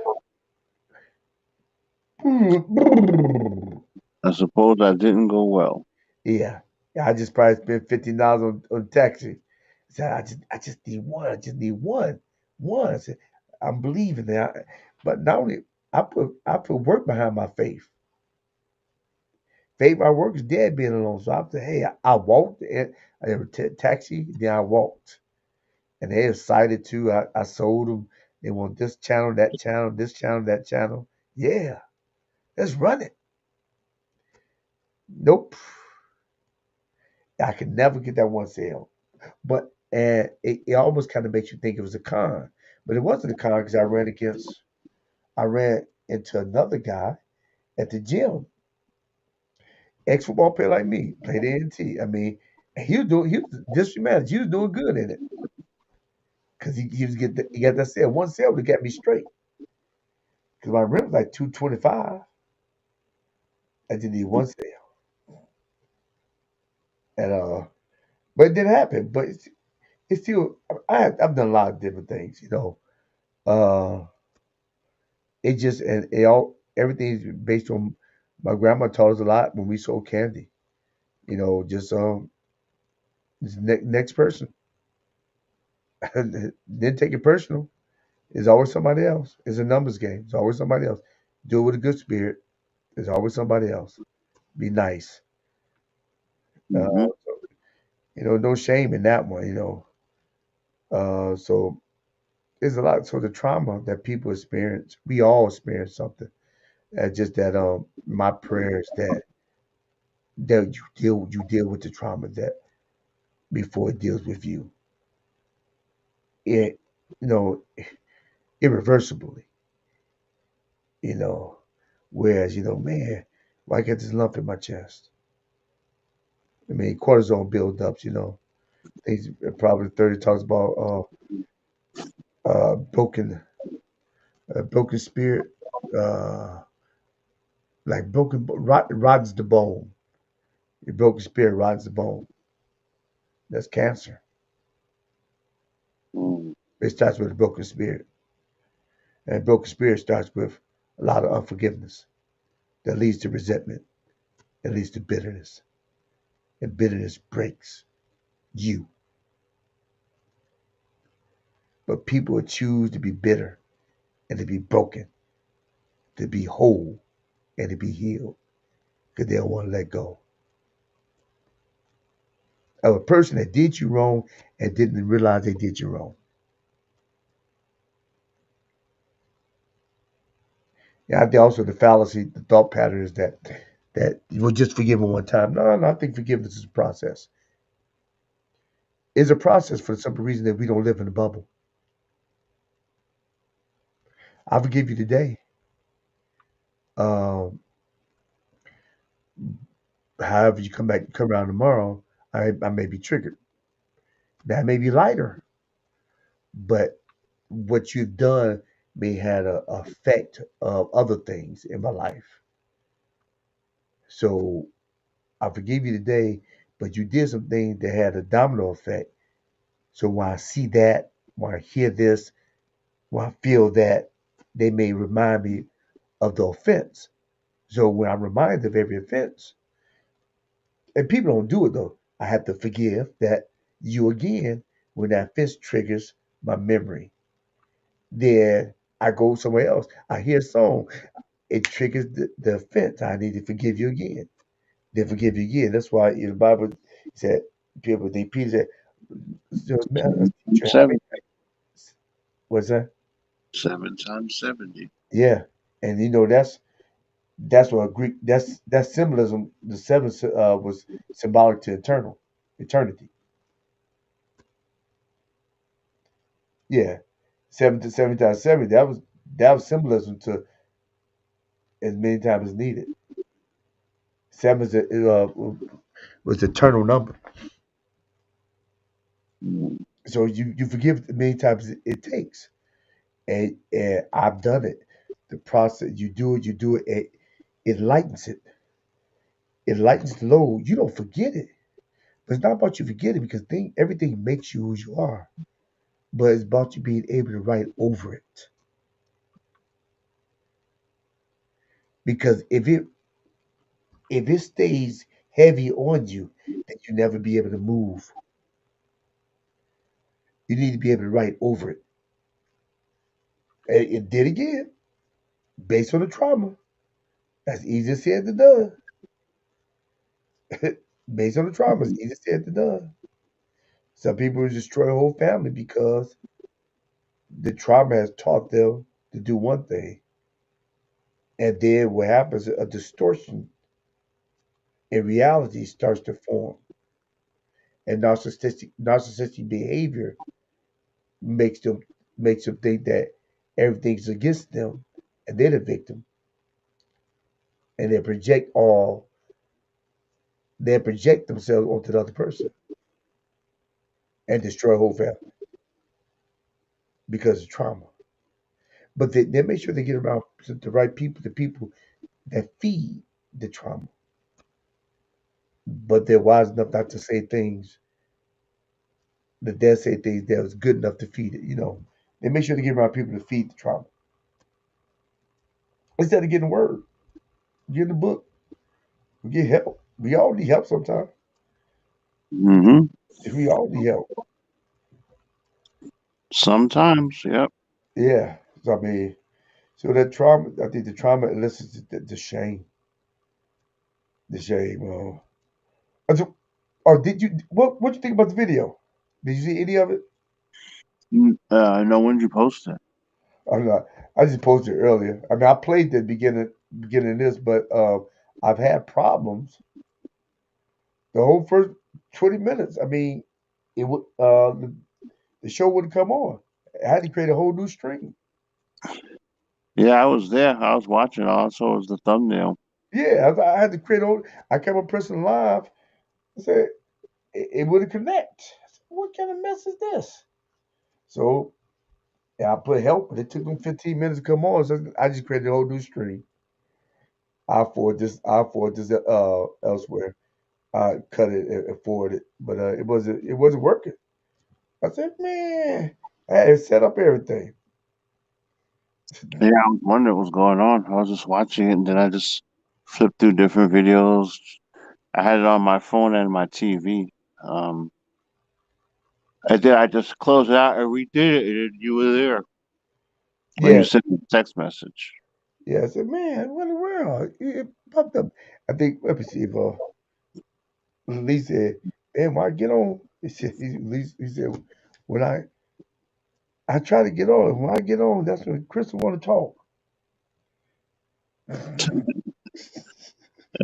I suppose that didn't go well. Yeah. Yeah, I just probably spent $15 on taxi. I said, I just need one. I just need one. One. I said, I'm believing that. But not only I put work behind my faith. Faith, my work is dead being alone. So I said, hey, I walked and I never taxi, then I walked. And they excited too. I sold them. They want this channel, that channel, this channel, that channel. Yeah, let's run it. Nope. I could never get that one sale. But and it almost kind of makes you think it was a con, but it wasn't a con because I ran into another guy at the gym, ex football player like me, played A&T. I mean, and he was district manager. He was doing good in it because he got that sale. One sale would have got me straight because my rent was like 225. I just need one sale, and but it didn't happen. But it's still I've done a lot of different things, you know. Uh, it just and it all everything's based on my grandma taught us a lot when we sold candy. You know, just next person. Didn't take it personal. It's always somebody else. It's a numbers game. It's always somebody else. Do it with a good spirit. There's always somebody else. Be nice. Uh, Hmm. no shame in that one. So there's a lot. So the trauma that people experience, we all experience something. Just that my prayers that you deal with the trauma that before it deals with you. It you know irreversibly. You know, whereas man, why I get this lump in my chest? I mean, cortisone buildups. Things probably 30 talks about broken broken spirit, uh, like rods the bone. Your broken spirit rods the bone. That's cancer. Mm. It starts with a broken spirit, and a broken spirit starts with a lot of unforgiveness that leads to resentment. It leads to bitterness, and bitterness breaks you. But people choose to be bitter and to be broken, to be whole and to be healed because they don't want to let go of a person that did you wrong and didn't realize they did you wrong. Yeah, I think also the fallacy, the thought pattern is that you will just forgive them one time. No, no, I think forgiveness is a process. It's a process for the simple reason that we don't live in a bubble. I forgive you today. Um, However, you come around tomorrow, I may be triggered. That may be lighter, but what you've done may have an effect of other things in my life. So I forgive you today, but you did some things that had a domino effect. So when I see that, when I hear this, when I feel that, they may remind me of the offense. So when I'm reminded of every offense, and people don't do it though, I have to forgive that you again when that offense triggers my memory. Then I go somewhere else. I hear a song, it triggers the offense. I need to forgive you again. Then forgive you again. That's why in the Bible said people they Peter said, so, man, let's teach you how Seven, many what's that? 7 times 70. Yeah. And that's what Greek that's symbolism. The seven was symbolic to eternity. Yeah, 7 times 70. That was symbolism to as many times as needed. Seven is was eternal number. Mm. So you forgive as many times as it takes, and I've done it. The process you do it. It lightens it. It lightens the load. You don't forget it, but it's not about you forgetting because everything makes you who you are. But it's about you being able to write over it. Because if it stays heavy on you, then you never be able to move. You need to be able to write over it. And it did again, based on the trauma. That's easier said than done. Based on the trauma, it's easier said than done. Some people will destroy a whole family because the trauma has taught them to do one thing. And then what happens, a distortion in reality starts to form. And narcissistic behavior makes them makes them think that everything's against them and they're the victim. And they project themselves onto the other person and destroy a whole family because of trauma. But they make sure they get around the right people, the people that feed the trauma. But they're wise enough not to say things that they'll say things that was good enough to feed it. They make sure to get around people to feed the trauma instead of getting word, getting the book, get help. We all need help sometimes. Hmm. We all need help. Sometimes, yep. Yeah. So I mean, so that trauma, I think the trauma elicits the shame, the shame. Oh, did you? What you think about the video? Did you see any of it? I know when you post it. I'm not. I just posted it earlier. I mean, I played the beginning of this, but I've had problems the whole first 20 minutes. I mean, it would the show wouldn't come on. I had to create a whole new stream. Yeah, I was there. I was watching. Also, was the thumbnail. Yeah, I had to create a whole. I kept on pressing live. I said it wouldn't connect. I said, what kind of mess is this? So yeah, I put help, but it took them 15 minutes to come on. So I just created a whole new stream. I'll forward this elsewhere. I cut it and forward it, but it wasn't working. I said, man, I had set up everything. Yeah, I was wondering what was going on. I was just watching it, and then I just flipped through different videos. I had it on my phone and my TV. Um, and then I just closed it out and redid it, and you were there when you Yeah, sent the text message. yeah. I said, man, what in the world? It popped up. I think. Let me see if Lee said, man, why get on? He said, when I try to get on, when I get on, that's when Crystal want to talk.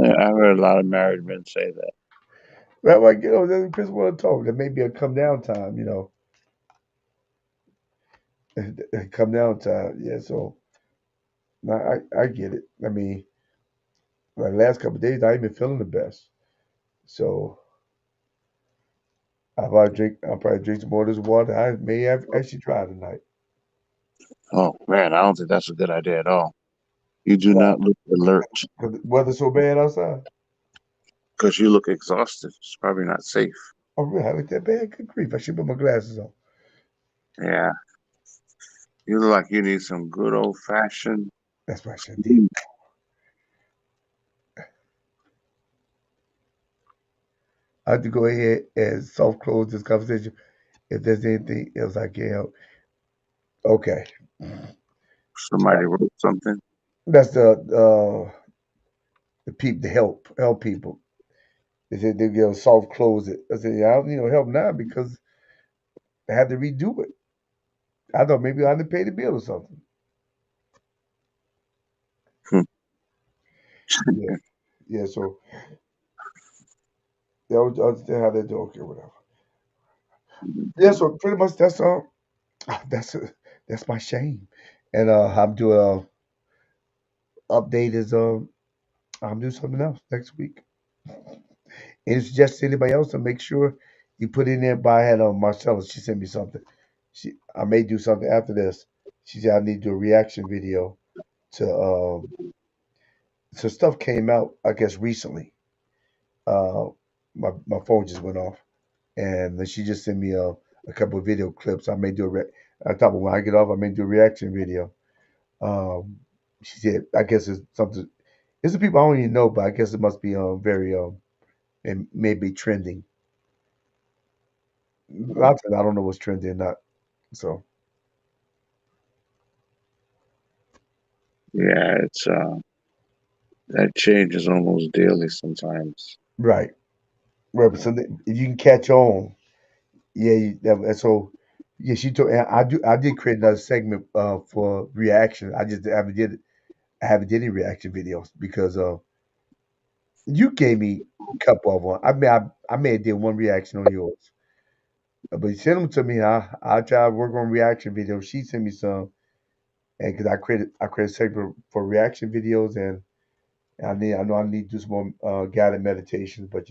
Yeah, I heard a lot of married men say that. Right when I get on, that's when Crystal want to talk. There may be a come down time, come down time. Yeah, so no, I get it. I mean, like last couple of days, I ain't been feeling the best. So I'll probably drink some more of this water. I may have actually try tonight. Oh man, I don't think that's a good idea at all. You do Why? not look alert Because the weather's so bad outside. because you look exhausted. It's probably not safe. Oh, really? I look that bad? Good grief! I should put my glasses on. Yeah, you look like you need some good old fashioned. That's what I should have did. I have to go ahead and soft close this conversation. If there's anything else I can help, okay. Somebody wrote something. That's the help people. They said they will soft close it. I said, yeah, I don't need no help now because I had to redo it. I thought maybe I had to pay the bill or something. Hmm. Yeah, yeah. So yeah, I understand how they do. Okay, whatever. Yeah. So pretty much that's that's my shame, and I'm doing update is I'm doing something else next week. And suggest to anybody else to make sure you put in there. But I had Marcella. She sent me something. I may do something after this. She said I need to do a reaction video to so stuff came out. I guess recently. Uh, my phone just went off, and then she just sent me a couple of video clips. I may do a I thought when I get off, I may do a reaction video. Um, she said I guess it's something. It's the people I don't even know, but I guess it must be very and maybe trending. A lot of times I don't know what's trending or not. So Yeah, it's that changes almost daily sometimes. right, right. But so if you can catch on, yeah. So yeah, she told. And I do. I did create another segment for reaction. I just haven't did it. I haven't did any reaction videos because you gave me a couple of them. I may have did one reaction on yours, but you send them to me. I try to work on reaction videos. She sent me some, and because I created a segment for reaction videos, and I know I need to do some more guided meditations, but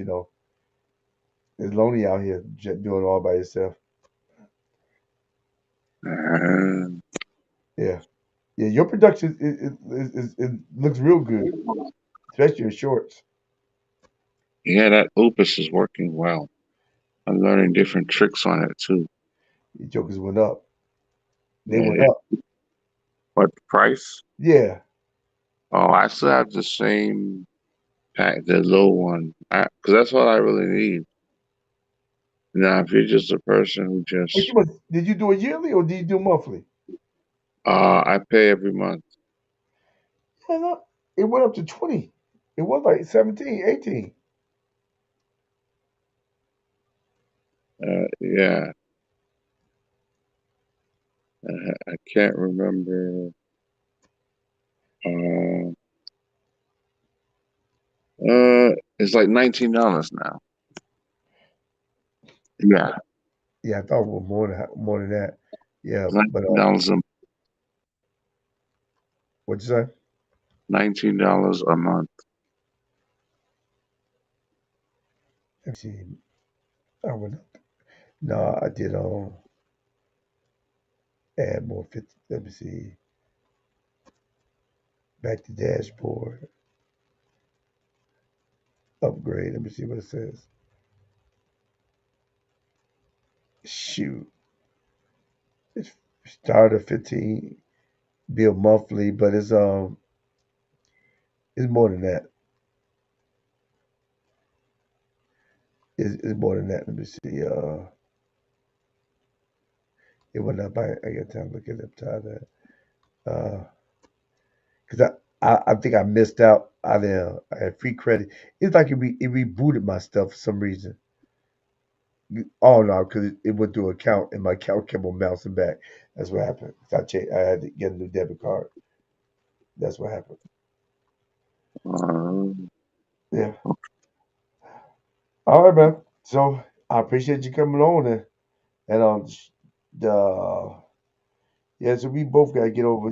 it's lonely out here doing it all by yourself. Uh, Yeah, yeah. Your production it looks real good, especially your shorts. yeah, that Opus is working well. I'm learning different tricks on it too. Your jokers went up. They went Yeah, up. what price? Yeah. Oh, I still have the same pack, the low one, because that's what I really need. Now, if you're just a person who But just, did you do a yearly or did you do monthly? I pay every month. Yeah, no, it went up to 20. It was like 17, 18. Yeah, I can't remember. Uh, it's like $19 now. Yeah, Yeah, I thought it was more than that. Yeah, but $19 a what'd you say? $19 a month. Let me see. I went up. No, I did add more 50. Let me see. Back to dashboard. Upgrade. Let me see what it says. Shoot. It's started 15 bill monthly, but it's more than that. It's more than that. Let me see. It went up. I got time to look at it up top of that. Because I think I missed out. I had free credit. It's like it rebooted my stuff for some reason. Oh no, because it went through account and my account kept on bouncing back. That's what happened. 'Cause I had to get a new debit card. That's what happened. Uh, Yeah. All right, man. So I appreciate you coming on and the yeah. So we both got to get over.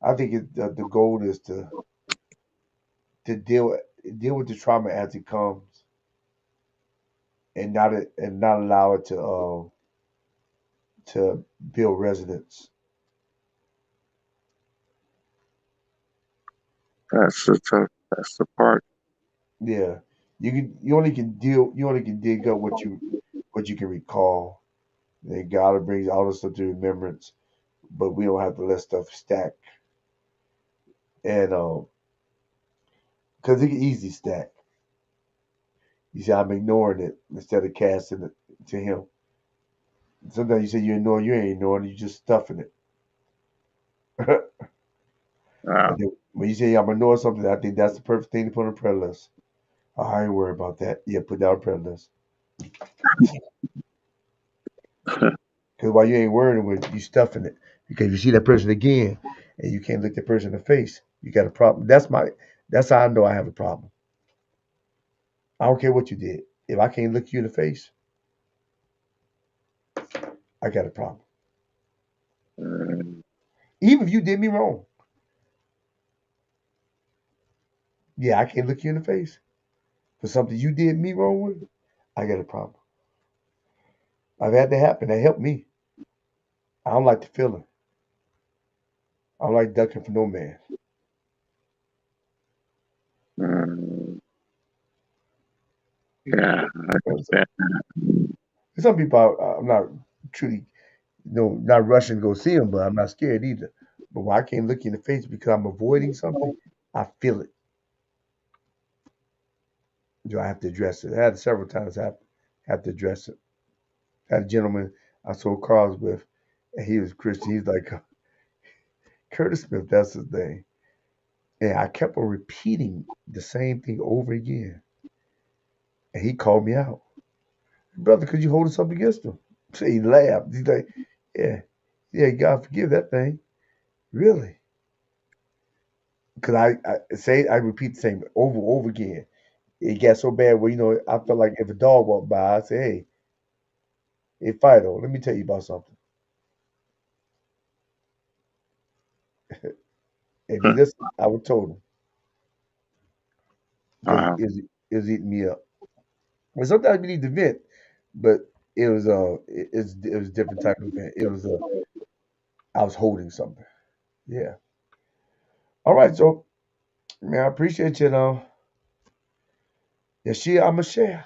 I think the goal is to deal with the trauma as it comes and not allow it to build resonance. that's the part. Yeah, you only can dig up what you can recall. And God brings all this stuff to remembrance, but we don't have to let stuff stack. And because it can easy stack. You see, I'm ignoring it instead of casting it to Him. Sometimes you say you ignore, you ain't ignoring it, you just stuffing it. Uh, And then when you say I'm ignoring something, I think that's the perfect thing to put on a prayer list. Oh, I ain't worried about that. Yeah, put down a prayer list. Because while you ain't worrying with, you stuffing it. Because you see that person again, and you can't look that person in the face. You got a problem. That's how I know I have a problem. I don't care what you did. If I can't look you in the face, I got a problem. uh, Even if you did me wrong. Yeah, I can't look you in the face for something you did me wrong with. I got a problem. I've had that happen. That helped me. I don't like the feeling. I don't like ducking for no man. Mm, yeah, I understand. Some people, I'm not truly, not rushing to go see them, but I'm not scared either. But when I can't look you in the face because I'm avoiding something, I feel it. Do I have to address it? I had it several times. I have to address it. I had a gentleman I sold cars with, and he was Christian. He's like Curtis Smith. That's his name. And I kept on repeating the same thing over again. And he called me out, brother. Could you hold something against him? So he laughed. He's like, yeah, yeah. God forgive that thing. Really? Because I say I repeat the same over and over again. It got so bad where I felt like if a dog walked by, I say, hey, Fido, let me tell you about something. If he listened, I would told him because Uh, it was eating me up. And sometimes we need to vent, but it was a different type of vent. It was I was holding something. Yeah. All right, so man, I appreciate you though. Yeshia, I'm a share.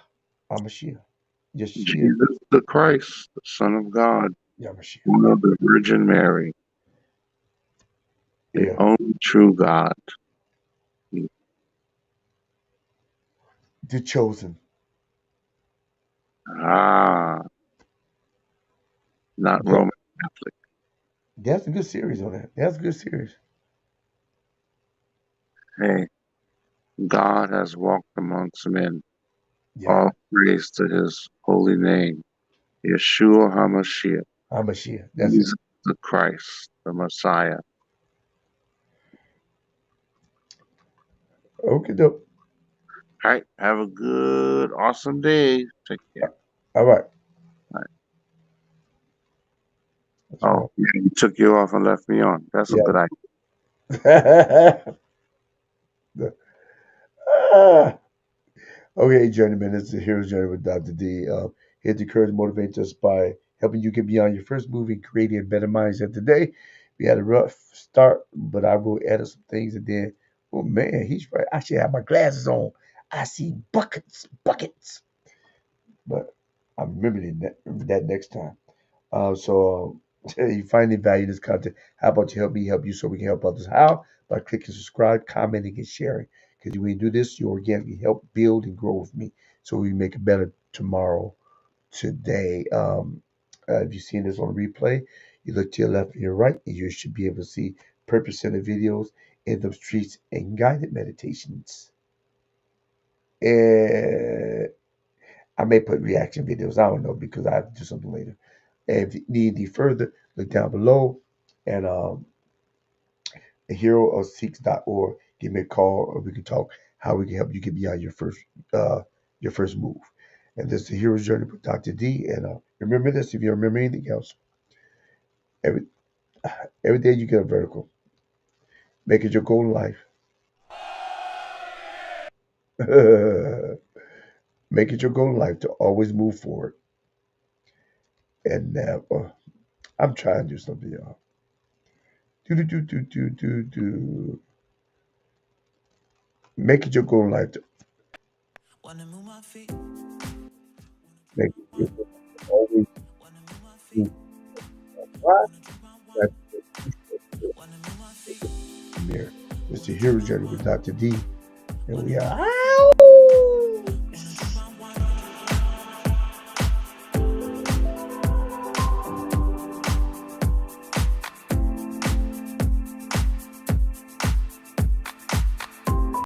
I'm a share. Yeshia, Jesus the Christ, the Son of God, yeah, I'm a share. born of the Virgin Mary, the Yeah, only true God. the chosen. Ah, not Yep. Roman Catholic. That's a good series on that. That's a good series. Hey, God has walked amongst men. Yeah, All praise to his holy name. Yeshua HaMashiach. I'm a share. That's it. Jesus the Christ, the Messiah. Okay, dope. All right, have a good, awesome day. Take care. All right. All right. That's Oh, all. yeah, he took you off and left me on. That's a Yeah. good idea. Ah. Okay, journeyman, this is the Hero's Journey with Dr. D. Here to encourage and motivate us by helping you get beyond your first move and creating a better mindset. Today, we had a rough start, but I will add some things and then, oh man, he's right. I should have my glasses on. I see buckets, buckets. But I'm remembering that next time. So you find the value in this content. How about you help me help you so we can help others? How? By clicking subscribe, commenting, and sharing. Because when you do this, you organically help build and grow with me so we make a better tomorrow today. If you've seen this on replay, you look to your left and your right, and you should be able to see purpose center videos, in the streets, and guided meditations. And I may put reaction videos. I don't know because I have to do something later. And if you need any further, look down below and heroofseeks.org. Give me a call or we can talk how we can help you get beyond your first move. And this is the Hero's Journey with Dr. D. And remember this if you don't remember anything else. Every every day you get a vertical. Make it your goal in life. Make it your goal in life to always move forward. And I'm trying to do something, y'all. Do do do do do do do. Make it your goal in life to make it your goal to always move forward. That's the mirror. It's the Hero's Journey with Dr. D. And we are